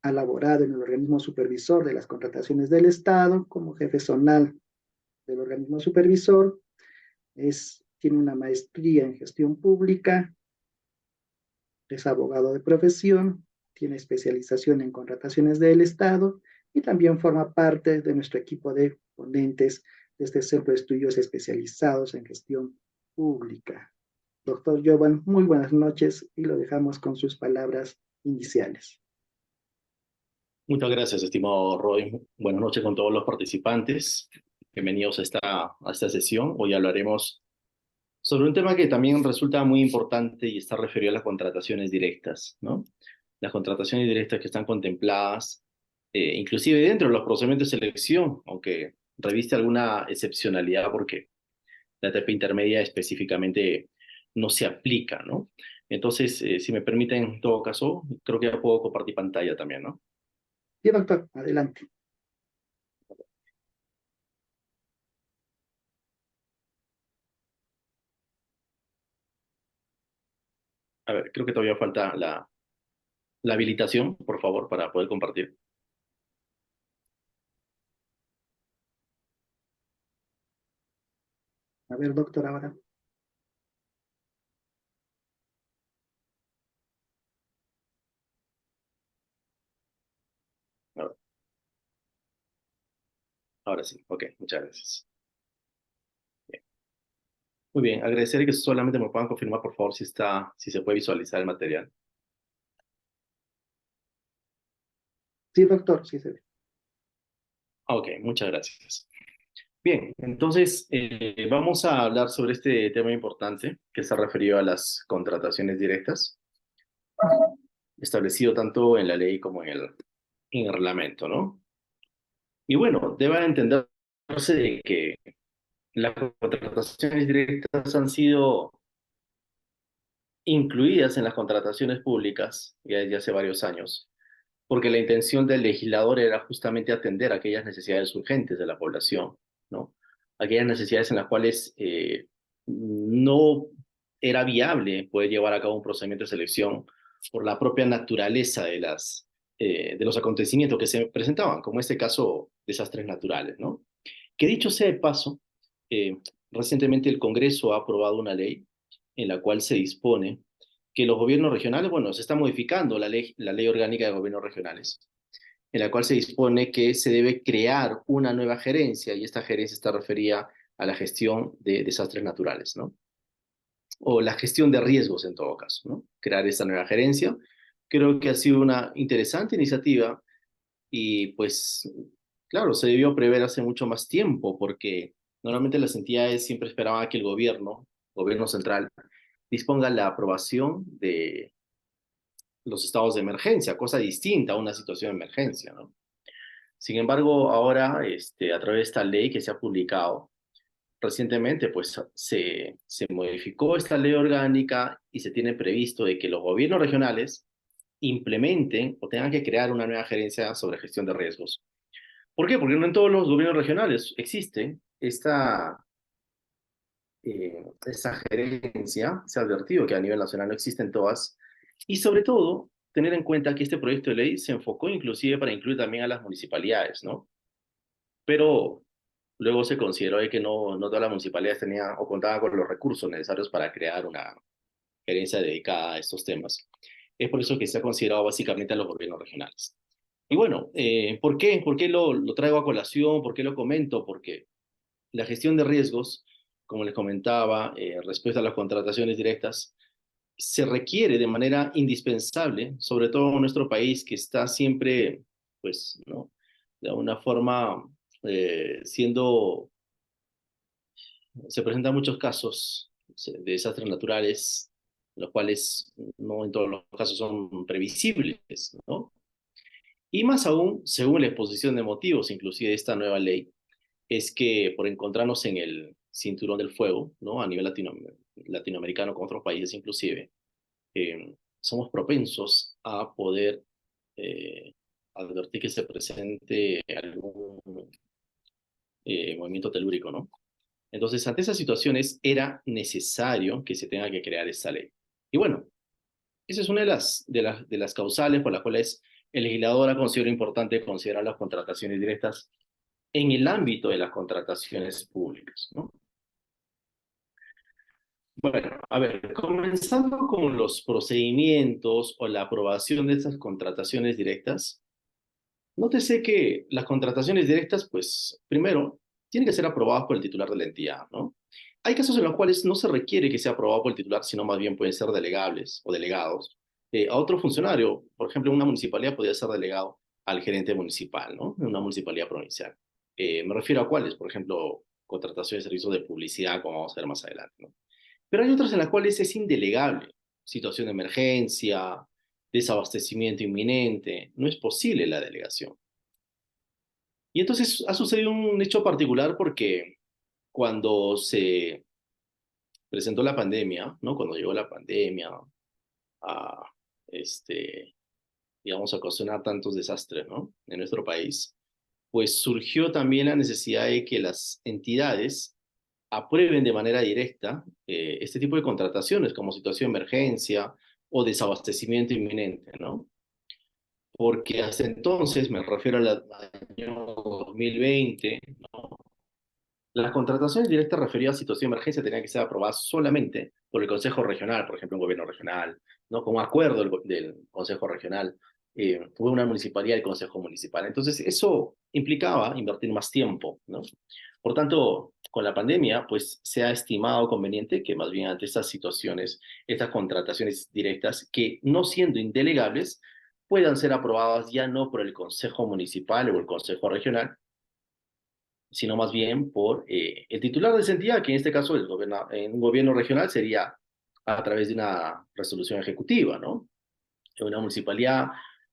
ha laborado en el organismo supervisor de las contrataciones del Estado como jefe zonal del organismo supervisor. Tiene una maestría en gestión pública, es abogado de profesión, tiene especialización en contrataciones del Estado y también forma parte de nuestro equipo de ponentes de este Centro de Estudios Especializados en Gestión Pública. Doctor Jovan, muy buenas noches y lo dejamos con sus palabras iniciales. Muchas gracias, estimado Roy. Buenas noches con todos los participantes. Bienvenidos a esta sesión. Hoy hablaremos sobre un tema que también resulta muy importante y está referido a las contrataciones directas, ¿no? Las contrataciones directas que están contempladas, inclusive dentro de los procedimientos de selección, aunque reviste alguna excepcionalidad porque la etapa intermedia específicamente no se aplica, ¿no? Entonces, si me permiten, en todo caso, creo que ya puedo compartir pantalla también, ¿no? Sí, doctor, adelante. A ver, creo que todavía falta la habilitación, por favor, para poder compartir. A ver, doctor, ahora. A ver, ahora sí, ok, muchas gracias. Bien. Muy bien, agradecer que solamente me puedan confirmar, por favor, si se puede visualizar el material. Sí, doctor, sí se ve. Ok, muchas gracias. Bien, entonces vamos a hablar sobre este tema importante que está referido a las contrataciones directas, establecido tanto en la ley como en el reglamento, ¿no? Y bueno, deben entender conoce de que las contrataciones directas han sido incluidas en las contrataciones públicas ya desde hace varios años, porque la intención del legislador era justamente atender aquellas necesidades urgentes de la población, ¿no? Aquellas necesidades en las cuales no era viable poder llevar a cabo un procedimiento de selección por la propia naturaleza de los acontecimientos que se presentaban, como en este caso, desastres naturales, ¿no? Que dicho sea de paso, eh, recientemente el Congreso ha aprobado una ley en la cual se dispone que los gobiernos regionales, bueno, se está modificando la ley orgánica de gobiernos regionales, en la cual se dispone que se debe crear una nueva gerencia, y esta gerencia está referida a la gestión de desastres naturales, ¿no? O la gestión de riesgos en todo caso, ¿no? Crear esta nueva gerencia. Creo que ha sido una interesante iniciativa y pues, claro, se debió prever hace mucho más tiempo porque normalmente las entidades siempre esperaban que el gobierno central, disponga la aprobación de los estados de emergencia, cosa distinta a una situación de emergencia, ¿no? Sin embargo, ahora, a través de esta ley que se ha publicado recientemente, pues se modificó esta ley orgánica y se tiene previsto de que los gobiernos regionales implementen o tengan que crear una nueva gerencia sobre gestión de riesgos. ¿Por qué? Porque no en todos los gobiernos regionales existe esta gerencia. Se ha advertido que a nivel nacional no existen todas. Y sobre todo, tener en cuenta que este proyecto de ley se enfocó inclusive para incluir también a las municipalidades, ¿no? Pero luego se consideró de que no todas las municipalidades tenían o contaban con los recursos necesarios para crear una gerencia dedicada a estos temas. Es por eso que se ha considerado básicamente a los gobiernos regionales. Y bueno, ¿por qué? ¿Por qué lo traigo a colación? ¿Por qué lo comento? Porque la gestión de riesgos, como les comentaba, respecto a las contrataciones directas, se requiere de manera indispensable, sobre todo en nuestro país que está siempre, pues, ¿no? De alguna forma se presentan muchos casos de desastres naturales, los cuales no en todos los casos son previsibles, ¿no? Y más aún, según la exposición de motivos, inclusive de esta nueva ley, es que por encontrarnos en el cinturón del fuego, ¿no? A nivel latinoamericano con otros países inclusive, somos propensos a poder advertir que se presente algún movimiento telúrico, ¿no? Entonces, ante esas situaciones era necesario que se tenga que crear esta ley. Y bueno, esa es una de las causales por las cuales el legislador ha considerado importante considerar las contrataciones directas en el ámbito de las contrataciones públicas, ¿no? Bueno, a ver, comenzando con los procedimientos o la aprobación de estas contrataciones directas, nótese que las contrataciones directas, pues, primero, tienen que ser aprobadas por el titular de la entidad, ¿no? Hay casos en los cuales no se requiere que sea aprobado por el titular, sino más bien pueden ser delegables o delegados a otro funcionario. Por ejemplo, en una municipalidad podría ser delegado al gerente municipal, ¿no? En una municipalidad provincial. Me refiero a cuáles, por ejemplo, contratación de servicios de publicidad, como vamos a ver más adelante, ¿no? Pero hay otras en las cuales es indelegable. Situación de emergencia, desabastecimiento inminente, no es posible la delegación. Y entonces ha sucedido un hecho particular porque cuando se presentó la pandemia, ¿no? Cuando llegó la pandemia a, digamos, a ocasionar tantos desastres, ¿no? En nuestro país, pues surgió también la necesidad de que las entidades aprueben de manera directa este tipo de contrataciones como situación de emergencia o desabastecimiento inminente, ¿no? Porque hasta entonces, me refiero al año 2020, ¿no? Las contrataciones directas referidas a situación de emergencia tenían que ser aprobadas solamente por el Consejo Regional, por ejemplo, un gobierno regional, ¿no? Con un acuerdo del Consejo Regional, fue una municipalidad y el Consejo Municipal. Entonces, eso implicaba invertir más tiempo, ¿no? Por tanto, con la pandemia, pues se ha estimado conveniente que más bien ante estas situaciones, estas contrataciones directas, que no siendo indelegables, puedan ser aprobadas ya no por el Consejo Municipal o el Consejo Regional, sino más bien por el titular de esa entidad, que en este caso en un gobierno regional sería a través de una resolución ejecutiva, ¿no? En una municipalidad,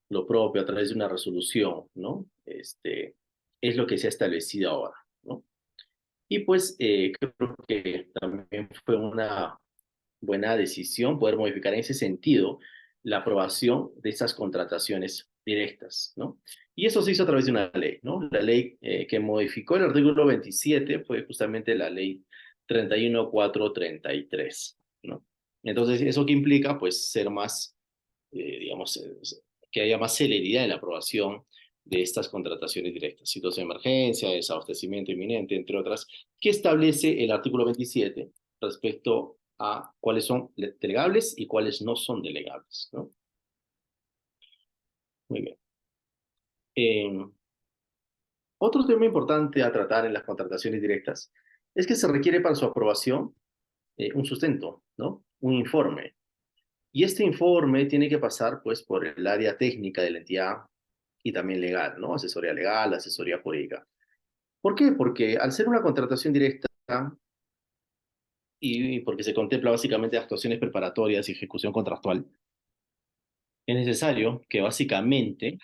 lo propio a través de una resolución, ¿no? Es lo que se ha establecido ahora, ¿no? Y pues creo que también fue una buena decisión poder modificar en ese sentido la aprobación de esas contrataciones directas, ¿no? Y eso se hizo a través de una ley, ¿no? La ley que modificó el artículo 27 fue justamente la ley 31433, ¿no? Entonces, ¿eso qué implica? Pues ser más, digamos, que haya más celeridad en la aprobación de estas contrataciones directas, situación de emergencia, desabastecimiento inminente, entre otras, que establece el artículo 27 respecto a cuáles son delegables y cuáles no son delegables, ¿no? Muy bien. Otro tema importante a tratar en las contrataciones directas es que se requiere para su aprobación un sustento, ¿no? Un informe. Y este informe tiene que pasar, pues, por el área técnica de la entidad y también legal, ¿no? Asesoría legal, asesoría jurídica. ¿Por qué? Porque al ser una contratación directa y porque se contempla básicamente actuaciones preparatorias y ejecución contractual, es necesario que básicamente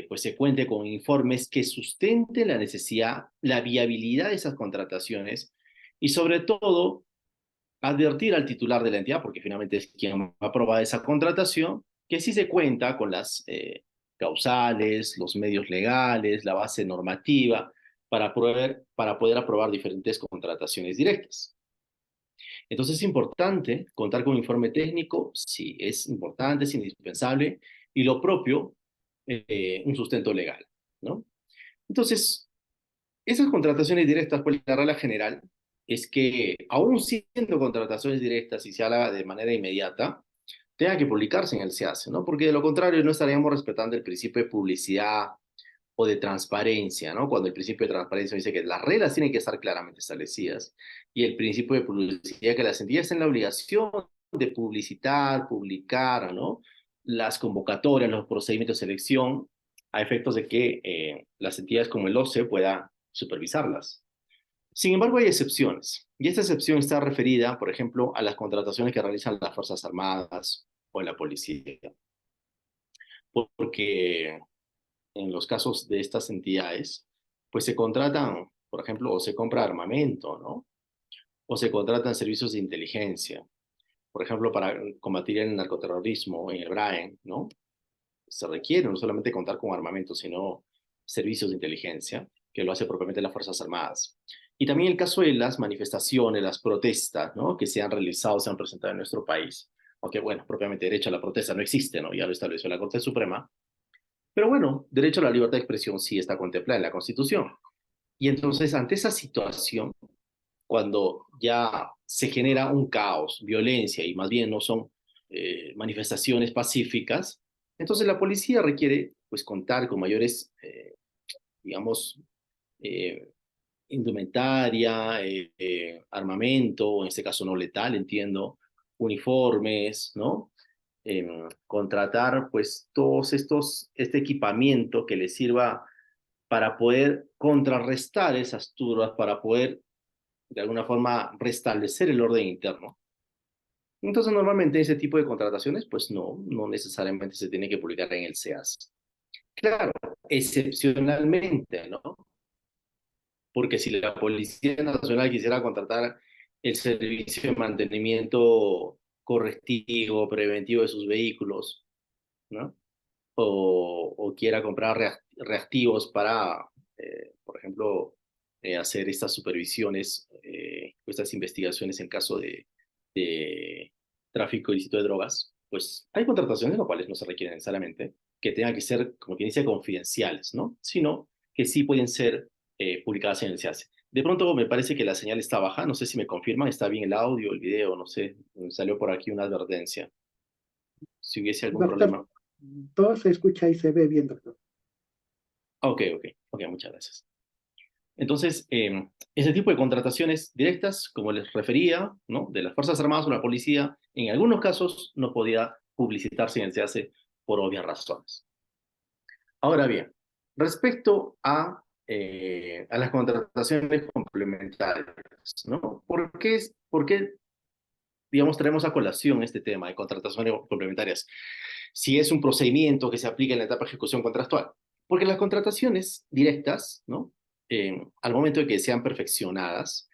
pues se cuente con informes que sustenten la necesidad, la viabilidad de esas contrataciones y sobre todo advertir al titular de la entidad, porque finalmente es quien aprueba esa contratación, que sí se cuenta con las causales, los medios legales, la base normativa para poder aprobar diferentes contrataciones directas. Entonces es importante contar con un informe técnico, sí, es importante, es indispensable, y lo propio, un sustento legal, ¿no? Entonces, esas contrataciones directas, pues la regla general es que, aún siendo contrataciones directas y se haga de manera inmediata, tenga que publicarse en el SEACE, ¿no? Porque de lo contrario no estaríamos respetando el principio de publicidad o de transparencia, ¿no? Cuando el principio de transparencia dice que las reglas tienen que estar claramente establecidas y el principio de publicidad, que las entidades tienen la obligación de publicitar, publicar, ¿no? Las convocatorias, los procedimientos de selección, a efectos de que las entidades como el OCE puedan supervisarlas. Sin embargo, hay excepciones, y esta excepción está referida, por ejemplo, a las contrataciones que realizan las Fuerzas Armadas o la policía, porque en los casos de estas entidades, pues se contratan, por ejemplo, o se compra armamento, ¿no? O se contratan servicios de inteligencia, por ejemplo, para combatir el narcoterrorismo en el BRAEN, ¿no? Se requiere no solamente contar con armamento, sino servicios de inteligencia, que lo hace propiamente las Fuerzas Armadas. Y también el caso de las manifestaciones, las protestas, ¿no? Que se han realizado, se han presentado en nuestro país. Aunque, bueno, propiamente derecho a la protesta no existe, ¿no? Ya lo estableció la Corte Suprema. Pero bueno, derecho a la libertad de expresión sí está contemplada en la Constitución. Y entonces, ante esa situación, cuando ya se genera un caos, violencia, y más bien no son manifestaciones pacíficas, entonces la policía requiere pues contar con mayores, digamos, eh, indumentaria, armamento, en este caso no letal, entiendo, uniformes, ¿no? Contratar pues este equipamiento que les sirva para poder contrarrestar esas turbas, para poder de alguna forma restablecer el orden interno. Entonces, normalmente ese tipo de contrataciones, pues no necesariamente se tiene que publicar en el SEAS. Claro, excepcionalmente, ¿no? Porque si la Policía Nacional quisiera contratar el servicio de mantenimiento correctivo, preventivo de sus vehículos, ¿no? O quiera comprar reactivos para, por ejemplo, hacer estas supervisiones, estas investigaciones en caso de tráfico ilícito de drogas, pues hay contrataciones, las cuales no se requieren necesariamente que tengan que ser, como quien dice, confidenciales, ¿no? Sino que sí pueden ser publicadas en el SEACE. De pronto me parece que la señal está baja, no sé si me confirman, está bien el audio, el video, no sé, me salió por aquí una advertencia. Si hubiese algún Doctor, problema. todo se escucha y se ve bien, doctor. Ok, muchas gracias. Entonces, ese tipo de contrataciones directas, como les refería, ¿no? De las Fuerzas Armadas o la policía, en algunos casos no podía publicitarse en el SEACE por obvias razones. Ahora bien, respecto a las contrataciones complementarias, ¿no? ¿Por qué, digamos, traemos a colación este tema de contrataciones complementarias? Si es un procedimiento que se aplica en la etapa de ejecución contractual. Porque las contrataciones directas, ¿no? al momento de que sean perfeccionadas,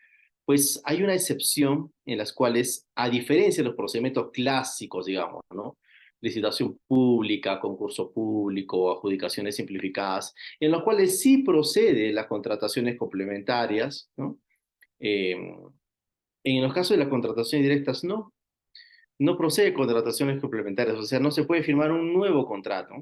pues hay una excepción en las cuales, a diferencia de los procedimientos clásicos, digamos, ¿no? Licitación pública, concurso público, adjudicaciones simplificadas, en los cuales sí procede las contrataciones complementarias, ¿no? En los casos de las contrataciones directas, no procede contrataciones complementarias, o sea, no se puede firmar un nuevo contrato,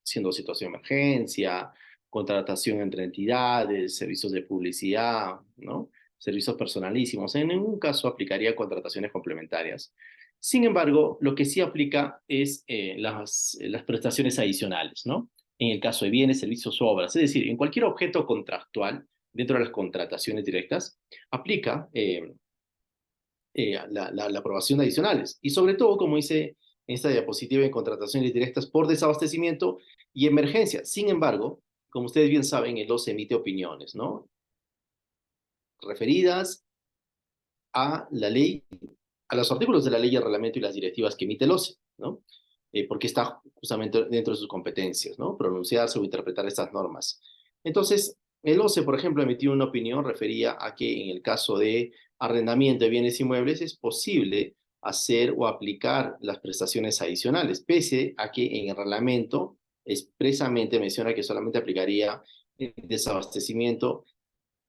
siendo situación de emergencia, contratación entre entidades, servicios de publicidad, ¿no? Servicios personalísimos. En ningún caso aplicaría contrataciones complementarias. Sin embargo, lo que sí aplica es las prestaciones adicionales, ¿no? En el caso de bienes, servicios o obras. Es decir, en cualquier objeto contractual, dentro de las contrataciones directas, aplica la aprobación de adicionales. Y sobre todo, como dice en esta diapositiva, en contrataciones directas por desabastecimiento y emergencia. Sin embargo, como ustedes bien saben, el OCE emite opiniones, ¿no? Referidas a la ley, a los artículos de la ley, el reglamento y las directivas que emite el OCE, ¿no? Porque está justamente dentro de sus competencias, ¿no? Pronunciarse o interpretar estas normas. Entonces, el OCE, por ejemplo, emitió una opinión referida a que en el caso de arrendamiento de bienes inmuebles es posible hacer o aplicar las prestaciones adicionales, pese a que en el reglamento expresamente menciona que solamente aplicaría el desabastecimiento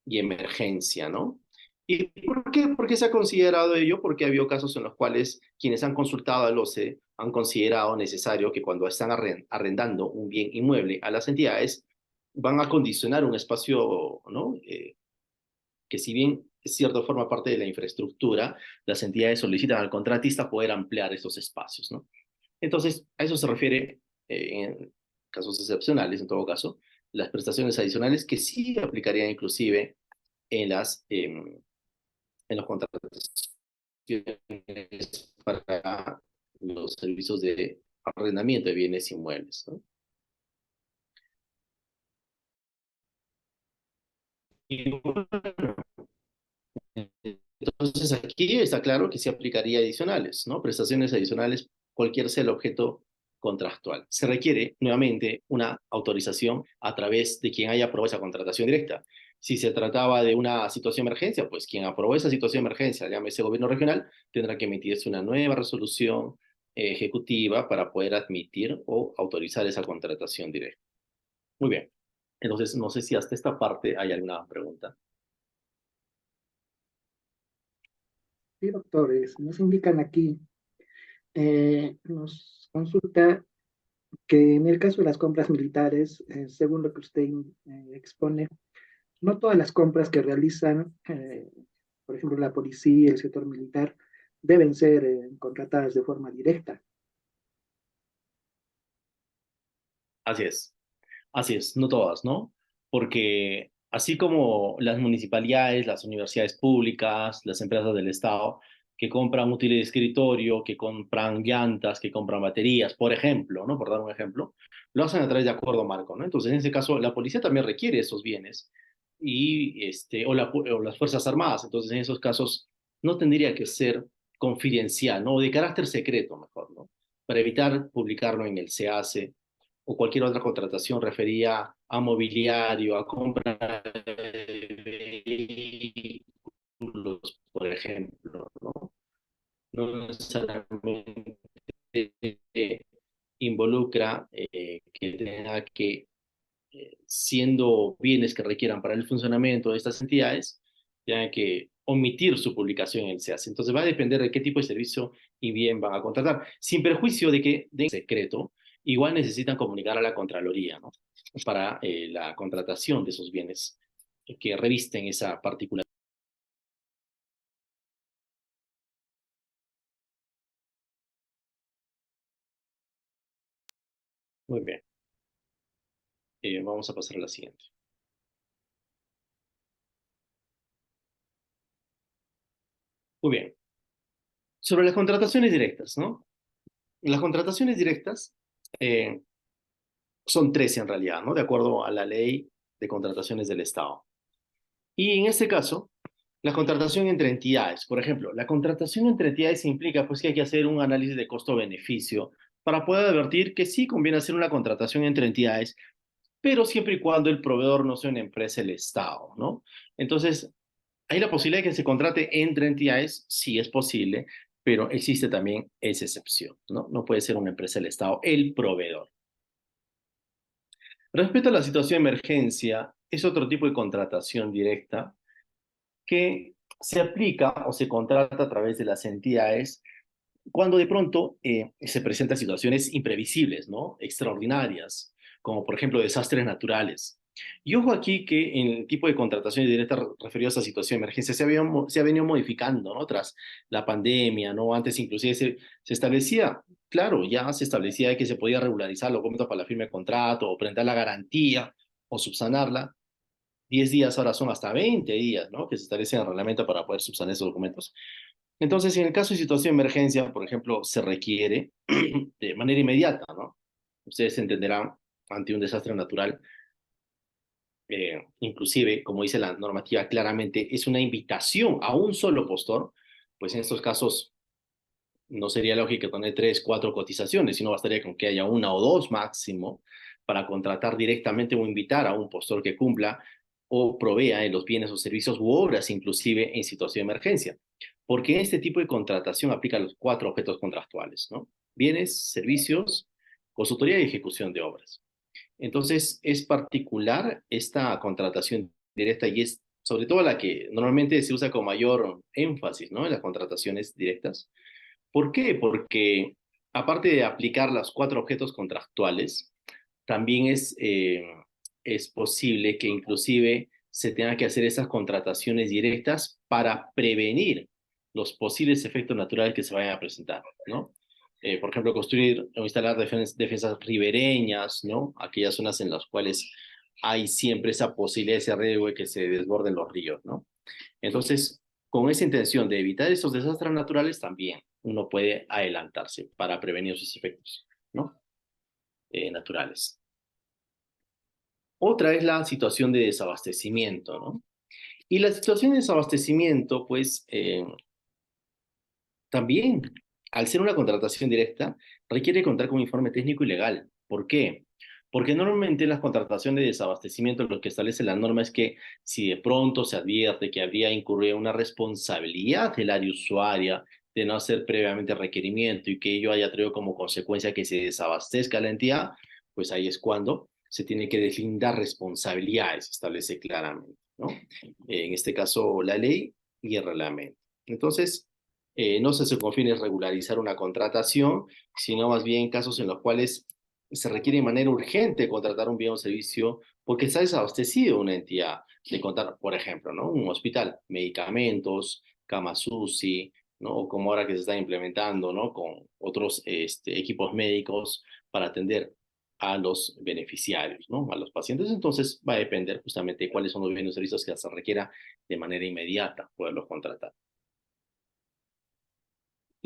y emergencia, ¿no? ¿Y por qué? ¿Por qué se ha considerado ello? Porque ha habido casos en los cuales quienes han consultado al OCE han considerado necesario que cuando están arrendando un bien inmueble a las entidades, van a condicionar un espacio, ¿no? Que si bien es cierto forma parte de la infraestructura, las entidades solicitan al contratista poder ampliar esos espacios, ¿no? Entonces, a eso se refiere en casos excepcionales, en todo caso, las prestaciones adicionales que sí aplicarían inclusive en en los contratos para los servicios de arrendamiento de bienes inmuebles, ¿no? Y bueno, entonces aquí está claro que se aplicaría adicionales, ¿no? Prestaciones adicionales, cualquier sea el objeto contractual. Se requiere nuevamente una autorización a través de quien haya aprobado esa contratación directa. Si se trataba de una situación de emergencia, pues quien aprobó esa situación de emergencia, llámese gobierno regional, tendrá que emitirse una nueva resolución ejecutiva para poder admitir o autorizar esa contratación directa. Muy bien. Entonces, no sé si hasta esta parte hay alguna pregunta. Sí, doctores, nos indican aquí, nos consulta que en el caso de las compras militares, según lo que usted expone, no todas las compras que realizan, por ejemplo, la policía, el sector militar, deben ser contratadas de forma directa. Así es, no todas, ¿no? Porque así como las municipalidades, las universidades públicas, las empresas del Estado, que compran útiles de escritorio, que compran llantas, que compran baterías, por ejemplo, ¿no? Por dar un ejemplo, lo hacen a través de acuerdo marco, ¿no? Entonces, en ese caso, la policía también requiere esos bienes y, o las Fuerzas Armadas. Entonces, en esos casos, no tendría que ser confidencial, ¿no? O de carácter secreto, mejor, ¿no? Para evitar publicarlo en el CAC o cualquier otra contratación referida a mobiliario, a compra de vehículos, por ejemplo, ¿no? No necesariamente involucra que tenga que, siendo bienes que requieran para el funcionamiento de estas entidades, tenga que omitir su publicación en el SEAS. Entonces va a depender de qué tipo de servicio y bien van a contratar, sin perjuicio de que de secreto, igual necesitan comunicar a la Contraloría, ¿no? Para la contratación de esos bienes que revisten esa particularidad. Muy bien. Vamos a pasar a la siguiente. Muy bien. Sobre las contrataciones directas, ¿no? Las contrataciones directas eh, son tres en realidad, ¿no? De acuerdo a la ley de contrataciones del Estado. Y en este caso, la contratación entre entidades. Por ejemplo, la contratación entre entidades implica pues que hay que hacer un análisis de costo-beneficio para poder advertir que sí conviene hacer una contratación entre entidades, pero siempre y cuando el proveedor no sea una empresa del Estado, ¿no? Entonces, ¿hay la posibilidad de que se contrate entre entidades? Sí, es posible, pero existe también esa excepción, ¿no? No puede ser una empresa del Estado el proveedor. Respecto a la situación de emergencia, es otro tipo de contratación directa que se aplica o se contrata a través de las entidades cuando de pronto se presentan situaciones imprevisibles, ¿no? Extraordinarias, como por ejemplo desastres naturales. Y ojo aquí que en el tipo de contrataciones directas referidas a situación de emergencia se ha venido modificando, ¿no? Tras la pandemia, ¿no? Antes inclusive se establecía, claro, ya se establecía que se podía regularizar los documentos para la firma de contrato o presentar la garantía o subsanarla. 10 días ahora son hasta 20 días, ¿no? Que se establece en el reglamento para poder subsanar esos documentos. Entonces, en el caso de situación de emergencia, por ejemplo, se requiere de manera inmediata, ¿no? Ustedes entenderán, ante un desastre natural, inclusive, como dice la normativa claramente, es una invitación a un solo postor, pues en estos casos no sería lógico tener 3, 4 cotizaciones, sino bastaría con que haya una o dos máximo para contratar directamente o invitar a un postor que cumpla o provea en los bienes o servicios u obras, inclusive en situación de emergencia. Porque este tipo de contratación aplica a los 4 objetos contractuales, ¿no? Bienes, servicios, consultoría y ejecución de obras. Entonces, es particular esta contratación directa y es sobre todo la que normalmente se usa con mayor énfasis, ¿no? En las contrataciones directas. ¿Por qué? Porque aparte de aplicar los 4 objetos contractuales, también es posible que inclusive se tenga que hacer esas contrataciones directas para prevenir los posibles efectos naturales que se vayan a presentar, ¿no? Por ejemplo, construir o instalar defensas ribereñas, ¿no? Aquellas zonas en las cuales hay siempre esa posibilidad, ese riesgo de que se desborden los ríos, ¿no? Entonces, con esa intención de evitar esos desastres naturales, también uno puede adelantarse para prevenir sus efectos, ¿no? Naturales. Otra es la situación de desabastecimiento, ¿no? Y la situación de desabastecimiento, pues, también, al ser una contratación directa, requiere contar con un informe técnico y legal. ¿Por qué? Porque normalmente en las contrataciones de desabastecimiento lo que establece la norma es que si de pronto se advierte que habría incurrido una responsabilidad del área usuaria de no hacer previamente requerimiento y que ello haya traído como consecuencia que se desabastezca la entidad, pues ahí es cuando se tiene que deslindar responsabilidades, establece claramente, ¿no? En este caso, la ley y el reglamento. Entonces, no se confine en regularizar una contratación, sino más bien casos en los cuales se requiere de manera urgente contratar un bien o servicio porque está desabastecido una entidad de contar, por ejemplo, ¿no? Un hospital, medicamentos, camas UCI, ¿no? O como ahora que se está implementando, ¿no? Con otros equipos médicos para atender a los beneficiarios, ¿no? A los pacientes. Entonces va a depender justamente de cuáles son los bienes o servicios que se requiera de manera inmediata poderlos contratar.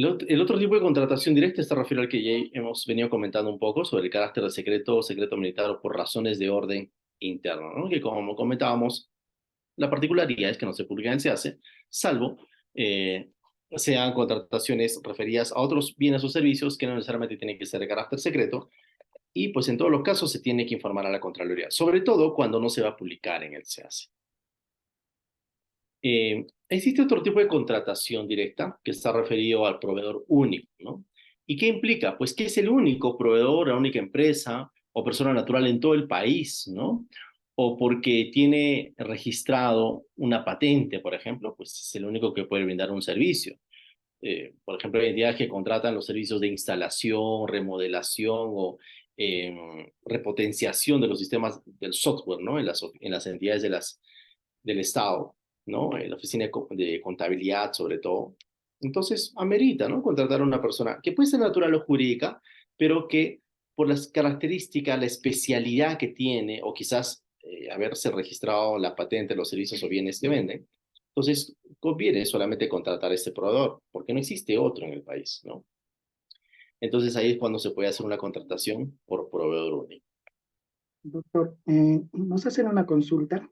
El otro tipo de contratación directa está referido al que ya hemos venido comentando un poco sobre el carácter de secreto o secreto militar o por razones de orden interno, ¿no? Que como comentábamos, la particularidad es que no se publica ni se hace, salvo sean contrataciones referidas a otros bienes o servicios que no necesariamente tienen que ser de carácter secreto, y pues en todos los casos se tiene que informar a la Contraloría, sobre todo cuando no se va a publicar en el SEACE. Existe otro tipo de contratación directa que está referido al proveedor único, ¿no? ¿Y qué implica? Pues que es el único proveedor, la única empresa o persona natural en todo el país, ¿no? O porque tiene registrado una patente, por ejemplo, pues es el único que puede brindar un servicio. Por ejemplo, hay entidades que contratan los servicios de instalación, remodelación o repotenciación de los sistemas del software, ¿no? En las entidades del Estado, ¿no? En la oficina de contabilidad, sobre todo. Entonces, amerita, ¿no? Contratar a una persona que puede ser natural o jurídica, pero que por las características, la especialidad que tiene, o quizás haberse registrado la patente, los servicios o bienes que venden, entonces conviene solamente contratar a este proveedor, porque no existe otro en el país, ¿no? Entonces ahí es cuando se puede hacer una contratación por proveedor único. Doctor, nos hacen una consulta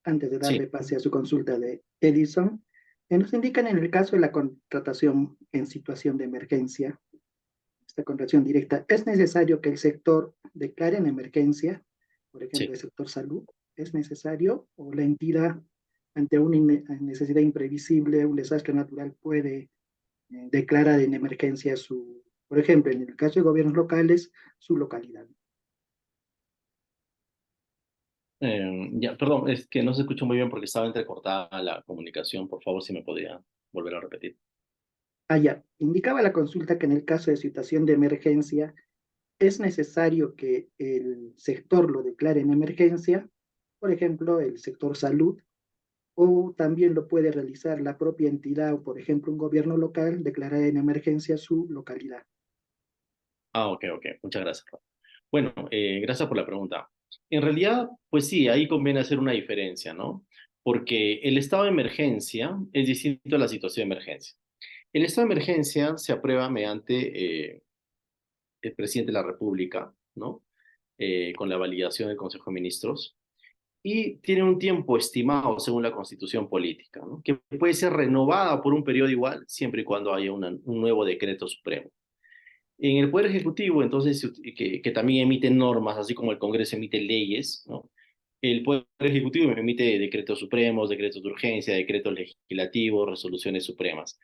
antes de Sí. darle pase a su consulta de Edison. Nos indican en el caso de la contratación en situación de emergencia, esta contratación directa, es necesario que el sector declare en emergencia por ejemplo, Sí. el sector salud, ¿es necesario o la entidad ante una necesidad imprevisible, un desastre natural puede declarar en emergencia su, por ejemplo, en el caso de gobiernos locales, su localidad? Ya, perdón, es que no se escuchó muy bien porque estaba entrecortada la comunicación. Por favor, si me podía volver a repetir. Ah, ya. Indicaba la consulta que en el caso de situación de emergencia es necesario que el sector lo declare en emergencia, por ejemplo, el sector salud, o también lo puede realizar la propia entidad o, por ejemplo, un gobierno local, declarar en emergencia su localidad. Ah, ok, ok. Muchas gracias, Rob. Bueno, gracias por la pregunta. En realidad, pues sí, ahí conviene hacer una diferencia, ¿no? Porque el estado de emergencia es distinto a la situación de emergencia. El estado de emergencia se aprueba mediante el presidente de la República, ¿no? Con la validación del Consejo de Ministros, y tiene un tiempo estimado según la Constitución política, ¿no? Que puede ser renovada por un periodo igual, siempre y cuando haya un nuevo decreto supremo. En el Poder Ejecutivo, entonces, que también emite normas, así como el Congreso emite leyes, ¿no? El Poder Ejecutivo emite decretos supremos, decretos de urgencia, decretos legislativos, resoluciones supremas.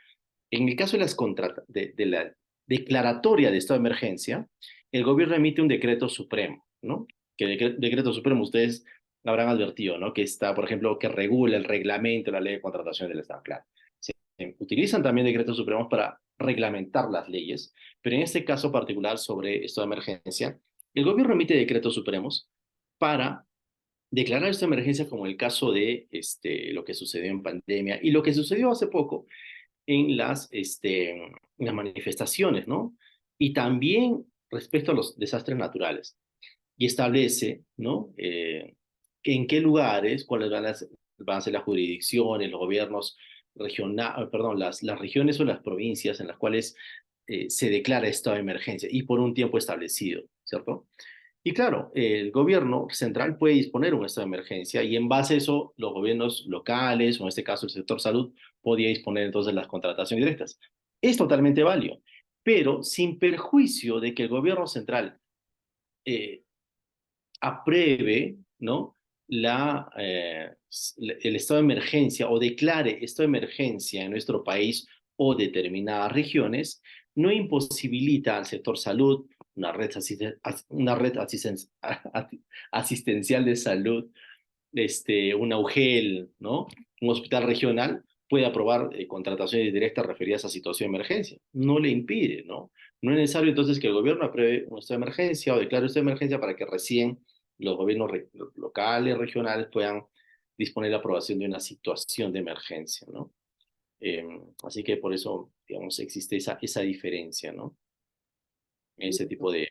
En el caso de, de la declaratoria de estado de emergencia, el gobierno emite un decreto supremo, ¿no? Que decreto supremo ustedes habrán advertido, ¿no? Que está, por ejemplo, que regula el reglamento, la ley de contratación del Estado, claro. Se utilizan también decretos supremos para reglamentar las leyes, pero en este caso particular sobre estado de emergencia, el gobierno emite decretos supremos para declarar esta emergencia como el caso de lo que sucedió en pandemia y lo que sucedió hace poco en las manifestaciones, ¿no? Y también respecto a los desastres naturales. Y establece, ¿no? Que en qué lugares, cuáles van a ser las jurisdicciones, los gobiernos regionales, perdón, las regiones o las provincias en las cuales se declara estado de emergencia y por un tiempo establecido, ¿cierto? Y claro, el gobierno central puede disponer un estado de emergencia y en base a eso los gobiernos locales, o en este caso el sector salud, podía disponer entonces las contrataciones directas. Es totalmente válido, pero sin perjuicio de que el gobierno central eh, apruebe, ¿no? El estado de emergencia o declare estado de emergencia en nuestro país o determinadas regiones, no imposibilita al sector salud, una red asistencial de salud, una UGEL, ¿no? Un hospital regional puede aprobar contrataciones directas referidas a situación de emergencia. No le impide, ¿no? No es necesario entonces que el gobierno apruebe un estado de emergencia o declare estado de emergencia para que recién los gobiernos locales, regionales puedan disponer la aprobación de una situación de emergencia, ¿no? Así que por eso, digamos, existe esa diferencia, ¿no? En ese tipo de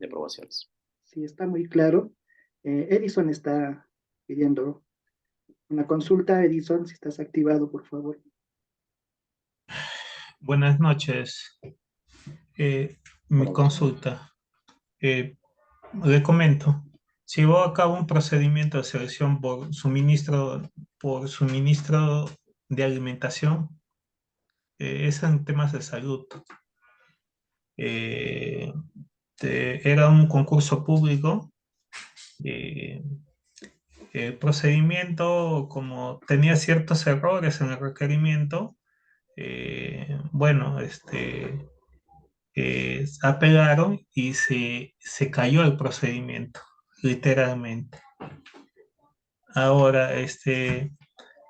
aprobaciones. Sí, está muy claro. Edison está pidiendo una consulta. Edison, si estás activado, por favor. Buenas noches. Mi Buenas noches. consulta. Le comento. Se llevó a cabo un procedimiento de selección por suministro de alimentación. Es en temas de salud. Eh, Era un concurso público. eh, el procedimiento, como tenía ciertos errores en el requerimiento, bueno, apelaron y se cayó el procedimiento, literalmente. Ahora,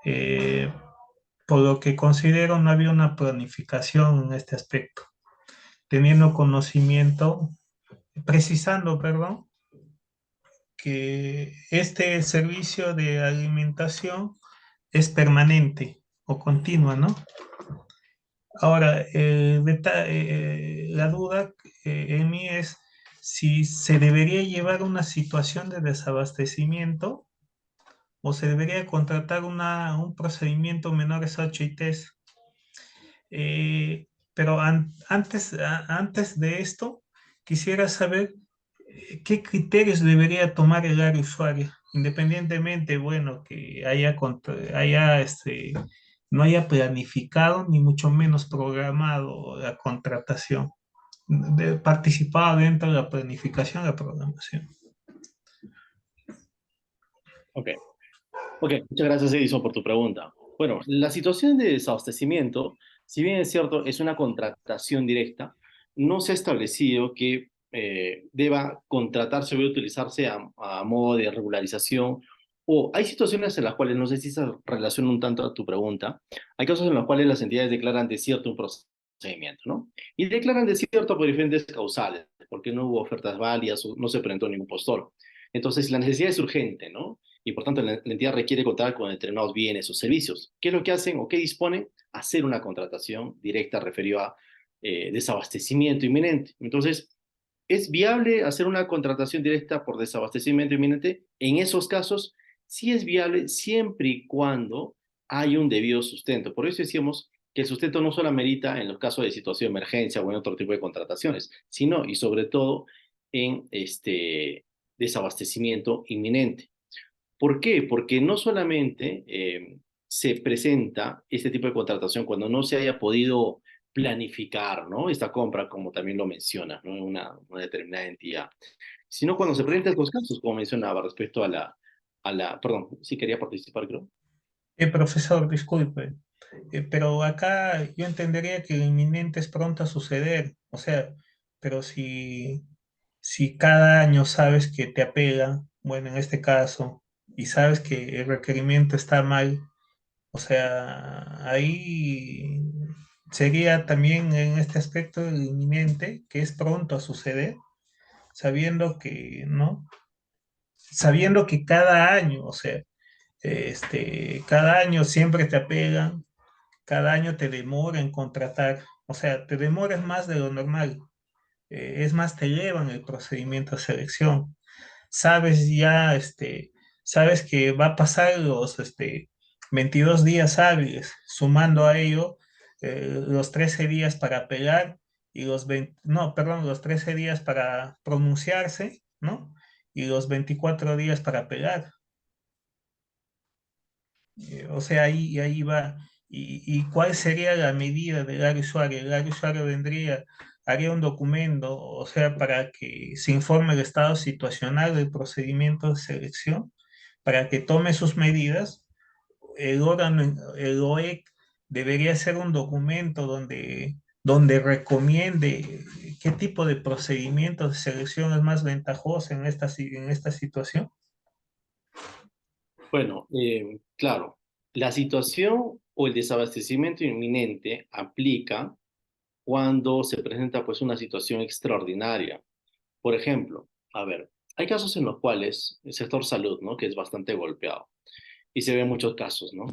eh, por lo que considero, no había una planificación en este aspecto, teniendo conocimiento, precisando, perdón, que este servicio de alimentación es permanente o continua, ¿no? Ahora, la duda en mí es si se debería llevar una situación de desabastecimiento o se debería contratar un procedimiento menores 8 y test. Pero antes de esto, quisiera saber qué criterios debería tomar el área usuaria, independientemente, bueno, que no haya planificado ni mucho menos programado la contratación, participado dentro de la planificación y la programación. Ok. Ok, muchas gracias Edison por tu pregunta. Bueno, la situación de desabastecimiento, si bien es cierto, es una contratación directa, no se ha establecido que deba contratarse o utilizarse a modo de regularización. O hay situaciones en las cuales, no sé si se relaciona un tanto a tu pregunta, hay casos en los cuales las entidades declaran desierto un procedimiento, ¿no? Y declaran desierto por diferentes causales, porque no hubo ofertas válidas o no se presentó ningún postor. Entonces, la necesidad es urgente, ¿no? Y por tanto la entidad requiere contar con determinados bienes o servicios. ¿Qué es lo que hacen o qué disponen? Hacer una contratación directa referida a desabastecimiento inminente. Entonces, ¿es viable hacer una contratación directa por desabastecimiento inminente? En esos casos, sí es viable siempre y cuando hay un debido sustento. Por eso decíamos que el sustento no solo amerita en los casos de situación de emergencia o en otro tipo de contrataciones, sino y sobre todo en desabastecimiento inminente. ¿Por qué? Porque no solamente se presenta este tipo de contratación cuando no se haya podido planificar, ¿no? Esta compra, como también lo menciona, ¿no? Una determinada entidad, sino cuando se presentan estos casos, como mencionaba, respecto perdón, sí quería participar, creo. Profesor, disculpe, pero acá yo entendería que el inminente es pronto a suceder, o sea, pero si cada año sabes que te apegan, bueno, en este caso, y sabes que el requerimiento está mal, o sea, ahí sería también en este aspecto el inminente, que es pronto a suceder, sabiendo que, ¿no? Sabiendo que cada año, o sea, cada año siempre te apegan, cada año te demora en contratar, o sea, te demoras más de lo normal, es más, te llevan el procedimiento de selección. Sabes ya, sabes que va a pasar los 22 días hábiles, sumando a ello los 13 días para apelar y los 20, no, perdón, los 13 días para pronunciarse, ¿no? Y los 24 días para apelar. O sea, ahí va. ¿Y cuál sería la medida del área usuario? El área usuario haría un documento, o sea, para que se informe el estado situacional del procedimiento de selección, para que tome sus medidas. El órgano, el OEC, debería ser un documento donde recomiende qué tipo de procedimiento de selección es más ventajoso en esta situación. Bueno, claro, la situación o el desabastecimiento inminente aplica cuando se presenta pues una situación extraordinaria. Por ejemplo, a ver, hay casos en los cuales el sector salud, ¿no? Que es bastante golpeado y se ven muchos casos, ¿no?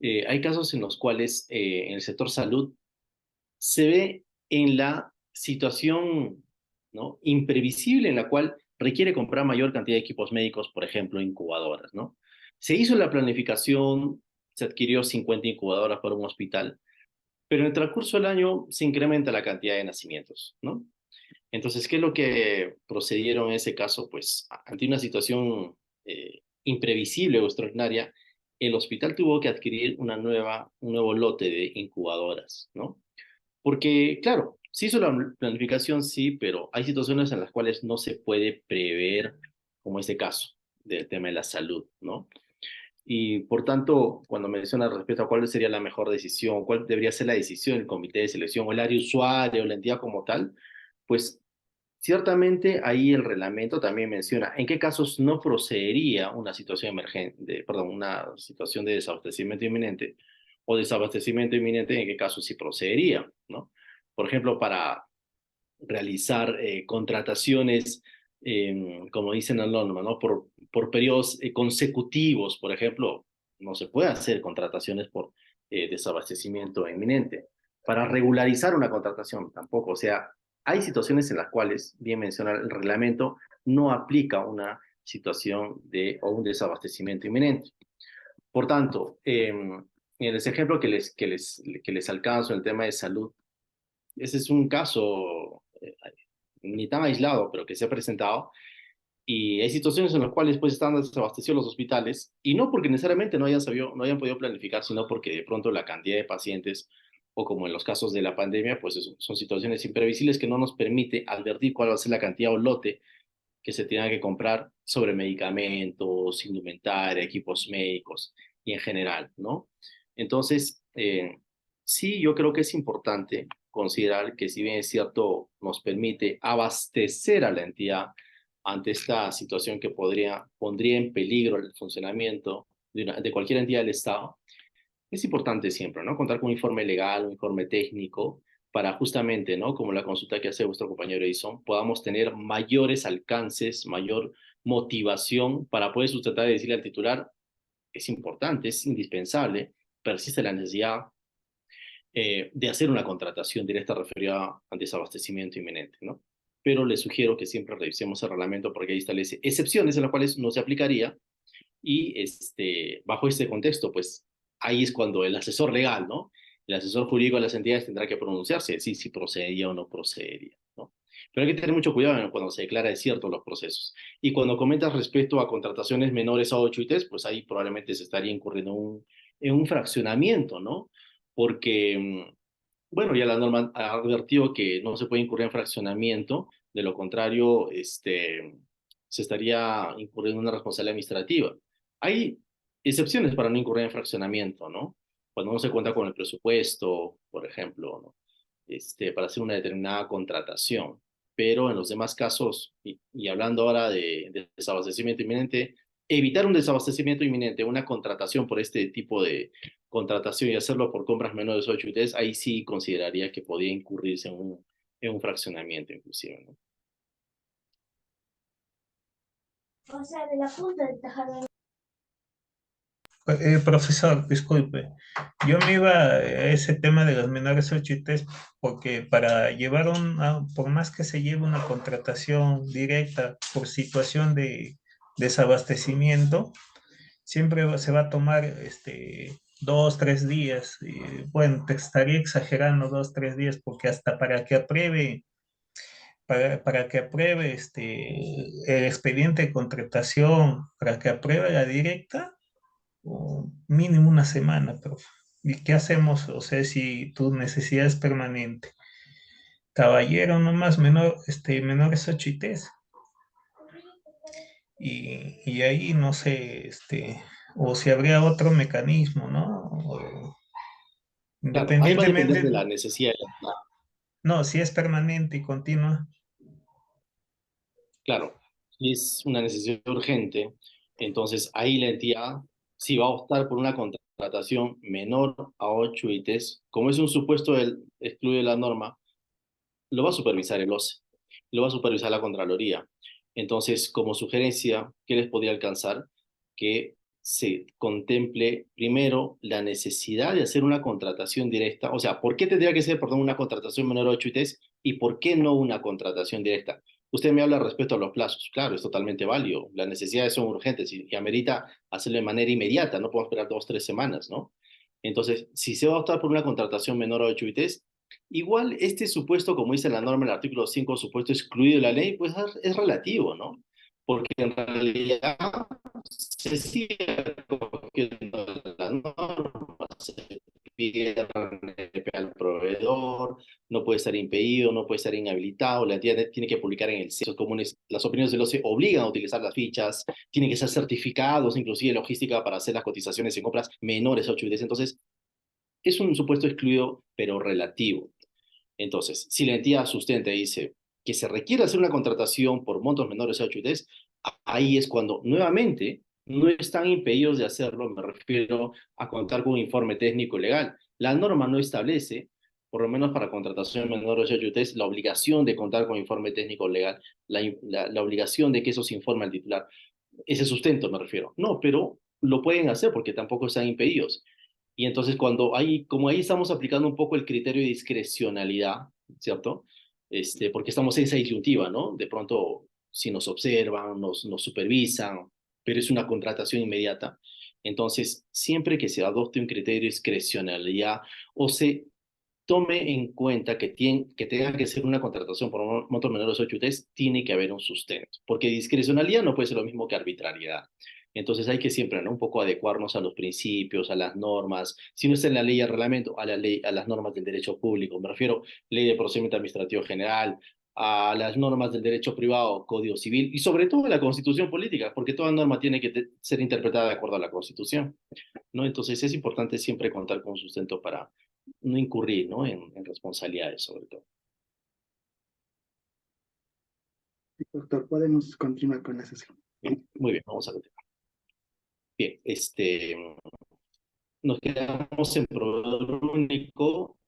Hay casos en los cuales en el sector salud se ve en la situación, ¿no? Imprevisible en la cual requiere comprar mayor cantidad de equipos médicos, por ejemplo, incubadoras, ¿no? Se hizo la planificación, se adquirió 50 incubadoras para un hospital, pero en el transcurso del año se incrementa la cantidad de nacimientos, ¿no? Entonces, ¿qué es lo que procedieron en ese caso? Pues ante una situación imprevisible o extraordinaria, el hospital tuvo que adquirir un nuevo lote de incubadoras, ¿no? Porque, claro, se hizo la planificación, sí, pero hay situaciones en las cuales no se puede prever, como este caso del tema de la salud, ¿no? Y por tanto, cuando menciona respecto a cuál sería la mejor decisión, cuál debería ser la decisión del comité de selección o el área usuaria o la entidad como tal, pues ciertamente ahí el reglamento también menciona en qué casos no procedería una situación emergente, perdón, una situación de desabastecimiento inminente o desabastecimiento inminente, en qué casos sí procedería, ¿no? Por ejemplo, para realizar contrataciones, como dicen la norma, ¿no? Por periodos consecutivos, por ejemplo, no se puede hacer contrataciones por desabastecimiento inminente. Para regularizar una contratación tampoco, o sea, hay situaciones en las cuales, bien menciona el reglamento, no aplica una situación o un desabastecimiento inminente. Por tanto, en ese ejemplo que les alcanzo, el tema de salud, ese es un caso ni tan aislado, pero que se ha presentado. Y hay situaciones en las cuales pues están desabastecidos los hospitales, y no porque necesariamente no hayan podido planificar, sino porque de pronto la cantidad de pacientes, o como en los casos de la pandemia, pues son situaciones imprevisibles que no nos permite advertir cuál va a ser la cantidad o lote que se tenga que comprar sobre medicamentos, indumentaria, equipos médicos y en general, ¿no? Entonces, sí, yo creo que es importante considerar que si bien es cierto, nos permite abastecer a la entidad ante esta situación que pondría en peligro el funcionamiento de cualquier entidad del Estado, es importante siempre, ¿no? Contar con un informe legal, un informe técnico, para justamente, ¿no? Como la consulta que hace vuestro compañero Edison, podamos tener mayores alcances, mayor motivación para poder sustentar y decirle al titular, es importante, es indispensable, persiste la necesidad de hacer una contratación directa referida al desabastecimiento inminente, ¿no? Pero les sugiero que siempre revisemos el reglamento porque ahí establece excepciones en las cuales no se aplicaría y bajo este contexto, pues ahí es cuando el asesor legal, ¿no? El asesor jurídico de las entidades tendrá que pronunciarse, decir si procedería o no procedería, ¿no? Pero hay que tener mucho cuidado cuando se declara desierto los procesos. Y cuando comentas respecto a contrataciones menores a 8 ITs, pues ahí probablemente se estaría incurriendo en un fraccionamiento, ¿no? Porque, bueno, ya la norma ha advertido que no se puede incurrir en fraccionamiento, de lo contrario, se estaría incurriendo en una responsabilidad administrativa. Hay excepciones para no incurrir en fraccionamiento, ¿no? Cuando no se cuenta con el presupuesto, por ejemplo, ¿no? Para hacer una determinada contratación. Pero en los demás casos, y hablando ahora de desabastecimiento inminente, evitar un desabastecimiento inminente, una contratación por este tipo de contratación y hacerlo por compras menores de 8 UTs, ahí sí consideraría que podía incurrirse en un fraccionamiento inclusive, ¿no? O sea, de la punta del tejado. Profesor, disculpe, yo me iba a ese tema de las menores 8 ITs porque para llevar por más que se lleve una contratación directa por situación de desabastecimiento, siempre se va a tomar 2, 3 días. Bueno, te estaría exagerando 2, 3 días porque hasta para que apruebe el expediente de contratación, para que apruebe la directa, o mínimo una semana, profe. ¿Y qué hacemos? O sea, si tu necesidad es permanente. Caballero, nomás menores 8 ITs. Y ahí no sé, o si habría otro mecanismo, ¿no? Claro, ahí va a depender Independientemente, de la necesidad. no, si es permanente y continua. Claro, si es una necesidad urgente, entonces ahí la entidad, si va a optar por una contratación menor a 8 ITs, como es un supuesto del excluye la norma, lo va a supervisar el OCE, lo va a supervisar la Contraloría. Entonces, como sugerencia, ¿qué les podría alcanzar? Que se contemple primero la necesidad de hacer una contratación directa, o sea, ¿por qué tendría que ser, perdón, una contratación menor a 8 ITs y por qué no una contratación directa? Usted me habla respecto a los plazos. Claro, es totalmente válido. Las necesidades son urgentes y amerita hacerlo de manera inmediata. No podemos esperar 2, 3 semanas, ¿no? Entonces, si se va a optar por una contratación menor a 8 ITs, igual este supuesto, como dice la norma en el artículo 5, supuesto excluido de la ley, pues es relativo, ¿no? Porque en realidad se sigue recogiendo la norma, se pide al proveedor, no puede estar impedido, no puede estar inhabilitado, la entidad tiene que publicar en el censo comunes, las opiniones del OCE obligan a utilizar las fichas, tienen que ser certificados, inclusive logística para hacer las cotizaciones en compras menores a 8 UDs. Entonces, es un supuesto excluido, pero relativo. Entonces, si la entidad sustenta y dice que se requiere hacer una contratación por montos menores a 8 UTs, ahí es cuando nuevamente no están impedidos de hacerlo, me refiero a contar con un informe técnico legal. La norma no establece, por lo menos para contratación menores a 8 UTs, la obligación de contar con informe técnico legal, la obligación de que eso se informe al titular. Ese sustento me refiero. No, pero lo pueden hacer porque tampoco están impedidos. Y entonces como ahí estamos aplicando un poco el criterio de discrecionalidad, ¿cierto? Porque estamos en esa disyuntiva, ¿no? De pronto, si nos observan, nos supervisan, pero es una contratación inmediata. Entonces, siempre que se adopte un criterio de discrecionalidad o se tome en cuenta que tenga que ser una contratación por montos menores de 8 UTs, tiene que haber un sustento, porque discrecionalidad no puede ser lo mismo que arbitrariedad. Entonces hay que siempre, ¿no? Un poco adecuarnos a los principios, a las normas, si no está en la ley y el reglamento, a la ley, a las normas del derecho público. Me refiero ley de procedimiento administrativo general, a las normas del derecho privado, Código Civil y sobre todo a la Constitución política, porque toda norma tiene que ser interpretada de acuerdo a la Constitución, ¿no? Entonces es importante siempre contar con sustento para no incurrir, ¿no? en responsabilidades sobre todo. Doctor, podemos continuar con la sesión. Muy bien, vamos a continuar. Bien, nos quedamos en proveedor único.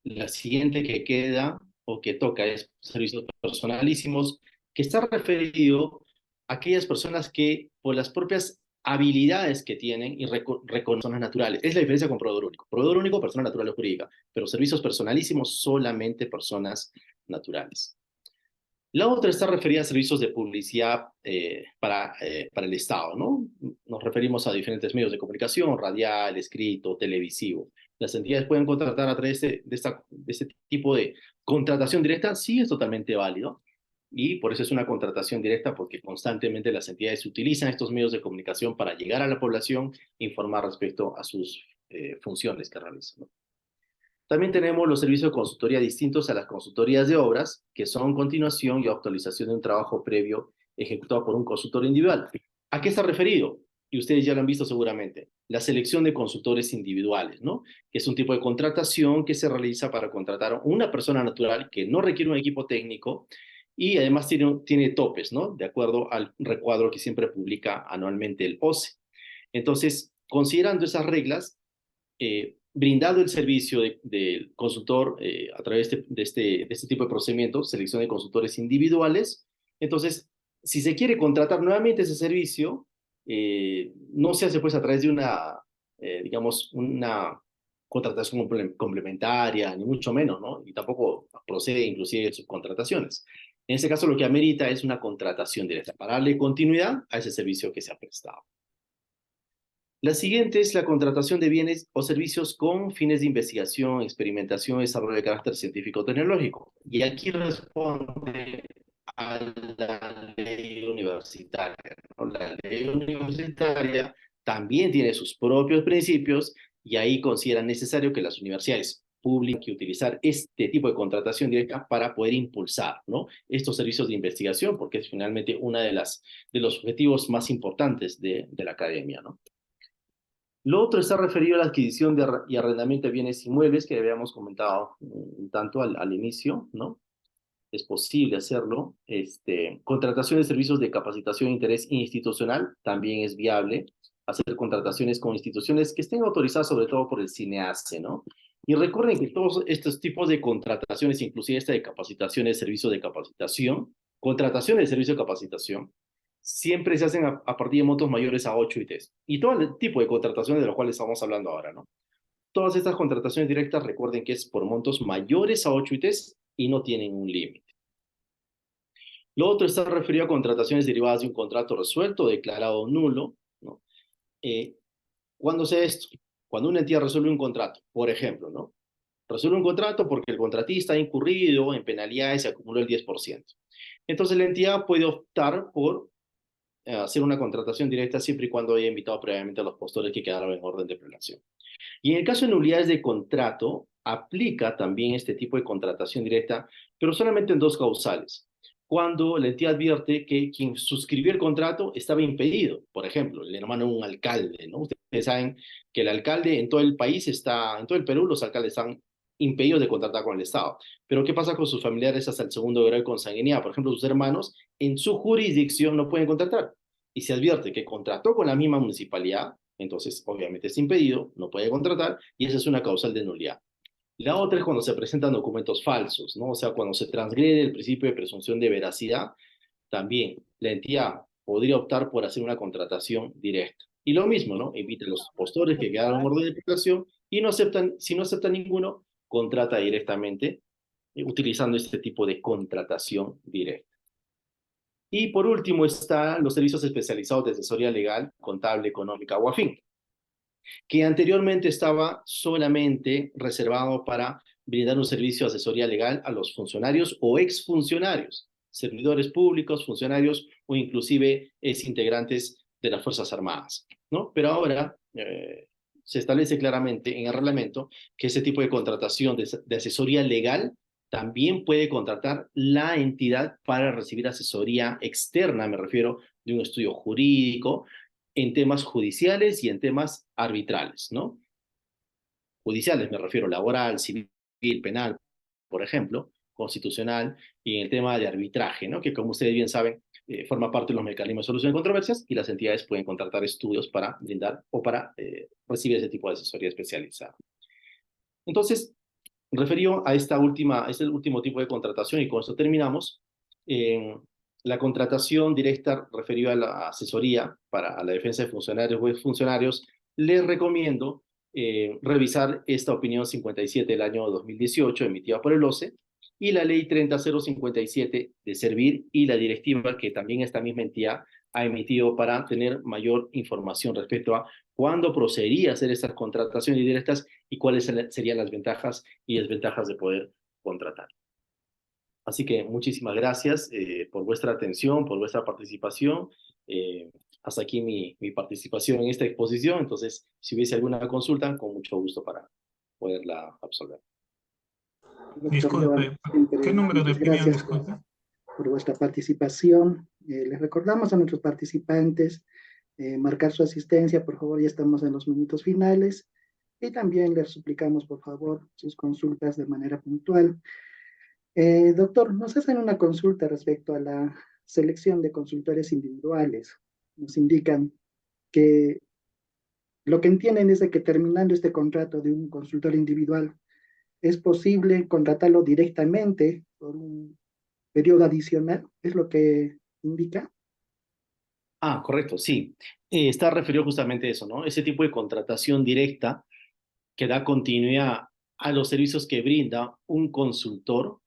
La siguiente que queda o que toca es servicios personalísimos, que está referido a aquellas personas que por las propias habilidades que tienen y personas naturales. Es la diferencia con proveedor único. Proveedor único, persona natural o jurídica, pero servicios personalísimos, solamente personas naturales. La otra está referida a servicios de publicidad para el Estado, ¿no? Nos referimos a diferentes medios de comunicación, radial, escrito, televisivo. Las entidades pueden contratar a través de este tipo de contratación directa, sí es totalmente válido, y por eso es una contratación directa, porque constantemente las entidades utilizan estos medios de comunicación para llegar a la población e informar respecto a sus funciones que realizan, ¿no? También tenemos los servicios de consultoría distintos a las consultorías de obras, que son continuación y actualización de un trabajo previo ejecutado por un consultor individual. ¿A qué está referido? Y ustedes ya lo han visto seguramente. La selección de consultores individuales, ¿no? Que es un tipo de contratación que se realiza para contratar a una persona natural que no requiere un equipo técnico y además tiene topes, ¿no? De acuerdo al recuadro que siempre publica anualmente el OCE. Entonces, considerando esas reglas, brindado el servicio del consultor a través de este tipo de procedimientos, selección de consultores individuales, entonces, si se quiere contratar nuevamente ese servicio, no se hace pues a través de digamos, una contratación complementaria, ni mucho menos, ¿no? Y tampoco procede inclusive de subcontrataciones. En ese caso, lo que amerita es una contratación directa para darle continuidad a ese servicio que se ha prestado. La siguiente es la contratación de bienes o servicios con fines de investigación, experimentación y desarrollo de carácter científico-tecnológico. Y aquí responde a la ley universitaria, ¿no? La ley universitaria también tiene sus propios principios y ahí considera necesario que las universidades públicas que utilizar este tipo de contratación directa para poder impulsar, ¿no? Estos servicios de investigación, porque es finalmente uno de los objetivos más importantes de la academia, ¿no? Lo otro está referido a la adquisición y arrendamiento de bienes inmuebles, que habíamos comentado un tanto al inicio, ¿no? Es posible hacerlo. Contratación de servicios de capacitación e interés institucional, también es viable. Hacer contrataciones con instituciones que estén autorizadas sobre todo por el CINEACE, ¿no? Y recuerden que todos estos tipos de contrataciones, inclusive esta de capacitaciones, servicio de capacitación, contrataciones de servicio de capacitación, siempre se hacen a partir de montos mayores a 8 ITs. Y todo el tipo de contrataciones de los cuales estamos hablando ahora, ¿no? Todas estas contrataciones directas, recuerden que es por montos mayores a 8 ITs y no tienen un límite. Lo otro está referido a contrataciones derivadas de un contrato resuelto o declarado nulo, ¿no? ¿Cuándo se esto? Cuando una entidad resuelve un contrato, por ejemplo, ¿no? Resuelve un contrato porque el contratista ha incurrido en penalidades y se acumuló el 10%. Entonces la entidad puede optar por hacer una contratación directa siempre y cuando haya invitado previamente a los postores que quedaron en orden de prelación. Y en el caso de nulidades de contrato, aplica también este tipo de contratación directa, pero solamente en dos causales. Cuando la entidad advierte que quien suscribió el contrato estaba impedido, por ejemplo, el hermano de un alcalde, ¿no? Ustedes saben que el alcalde en todo el país en todo el Perú, los alcaldes están impedidos de contratar con el Estado. Pero ¿qué pasa con sus familiares hasta el segundo grado de consanguinidad? Por ejemplo, sus hermanos en su jurisdicción no pueden contratar. Y se advierte que contrató con la misma municipalidad, entonces obviamente es impedido, no puede contratar, y esa es una causal de nulidad. La otra es cuando se presentan documentos falsos, ¿no? O sea, cuando se transgrede el principio de presunción de veracidad, también la entidad podría optar por hacer una contratación directa. Y lo mismo, ¿no? Invita a los postores que quedaron en orden de prelación y si no aceptan ninguno, contrata directamente utilizando este tipo de contratación directa. Y por último están los servicios especializados de asesoría legal, contable, económica o afín, que anteriormente estaba solamente reservado para brindar un servicio de asesoría legal a los funcionarios o exfuncionarios, servidores públicos, funcionarios o inclusive exintegrantes de las Fuerzas Armadas, ¿no? Pero ahora se establece claramente en el reglamento que ese tipo de contratación de asesoría legal también puede contratar la entidad para recibir asesoría externa, me refiero de un estudio jurídico, en temas judiciales y en temas arbitrales, ¿no? Judiciales me refiero laboral, civil, penal, por ejemplo, constitucional, y en el tema de arbitraje, ¿no? Que como ustedes bien saben, forma parte de los mecanismos de solución de controversias y las entidades pueden contratar estudios para brindar o para recibir ese tipo de asesoría especializada. Entonces, referido a este último tipo de contratación, y con esto terminamos, la contratación directa referido a la asesoría para la defensa de funcionarios o exfuncionarios, les recomiendo revisar esta opinión 57 del año 2018 emitida por el OCE y la ley 30057 de Servir y la directiva que también esta misma entidad ha emitido para tener mayor información respecto a cuándo procedería a hacer estas contrataciones directas y cuáles serían las ventajas y desventajas de poder contratar. Así que muchísimas gracias por vuestra atención, por vuestra participación. Hasta aquí mi participación en esta exposición. Entonces, si hubiese alguna consulta, con mucho gusto para poderla absolver. Disculpe, ¿qué número de opinión? Disculpe. Por vuestra participación. Les recordamos a nuestros participantes marcar su asistencia, por favor, ya estamos en los minutos finales. Y también les suplicamos, por favor, sus consultas de manera puntual. Doctor, nos hacen una consulta respecto a la selección de consultores individuales. Nos indican que lo que entienden es de que terminando este contrato de un consultor individual, es posible contratarlo directamente por un periodo adicional, ¿es lo que indica? Ah, correcto, sí. Está referido justamente a eso, ¿no? Ese tipo de contratación directa que da continuidad a los servicios que brinda un consultor,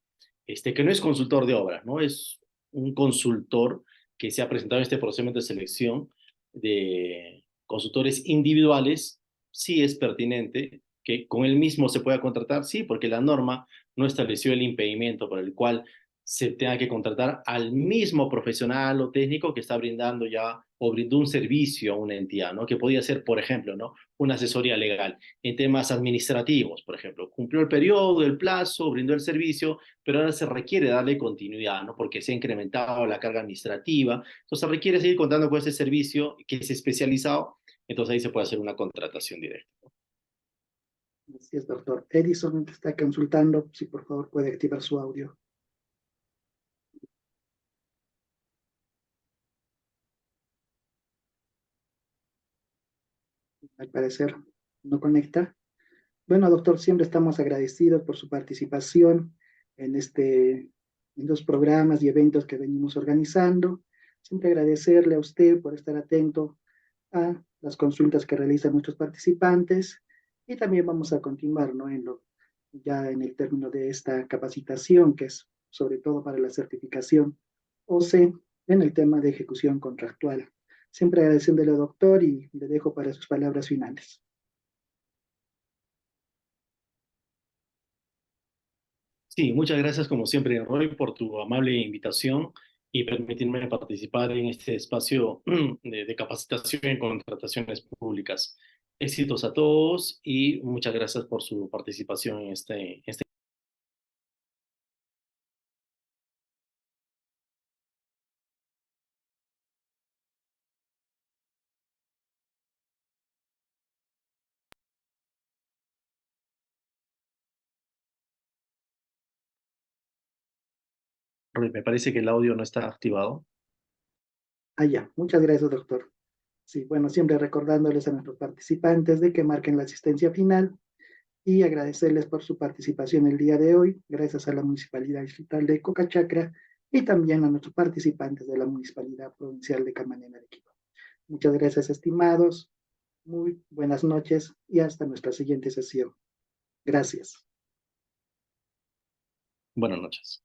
que no es consultor de obra, ¿no? Es un consultor que se ha presentado en este procedimiento de selección de consultores individuales. Sí es pertinente que con él mismo se pueda contratar, sí, porque la norma no estableció el impedimento por el cual se tenga que contratar al mismo profesional o técnico que está brindando ya o brindó un servicio a una entidad, ¿no? Que podría ser, por ejemplo, ¿no? Una asesoría legal en temas administrativos, por ejemplo. Cumplió el periodo, el plazo, brindó el servicio, pero ahora se requiere darle continuidad, ¿no? Porque se ha incrementado la carga administrativa. Entonces se requiere seguir contando con ese servicio que es especializado. Entonces ahí se puede hacer una contratación directa. Así es, doctor. Edison te está consultando, si por favor puede activar su audio. Al parecer no conecta. Bueno, doctor, siempre estamos agradecidos por su participación en los programas y eventos que venimos organizando. Siempre agradecerle a usted por estar atento a las consultas que realizan nuestros participantes y también vamos a continuar, ¿no? Ya en el término de esta capacitación, que es sobre todo para la certificación OCE en el tema de ejecución contractual. Siempre agradeciéndole, doctor, y le dejo para sus palabras finales. Sí, muchas gracias como siempre, Roy, por tu amable invitación y permitirme participar en este espacio de capacitación en contrataciones públicas. Éxitos a todos y muchas gracias por su participación en este Roy, me parece que el audio no está activado. Ah, ya. Muchas gracias, doctor. Sí, bueno, siempre recordándoles a nuestros participantes de que marquen la asistencia final y agradecerles por su participación el día de hoy, gracias a la Municipalidad Distrital de Cocachacra y también a nuestros participantes de la Municipalidad Provincial de Camanena, Arequipa. Muchas gracias, estimados. Muy buenas noches y hasta nuestra siguiente sesión. Gracias. Buenas noches.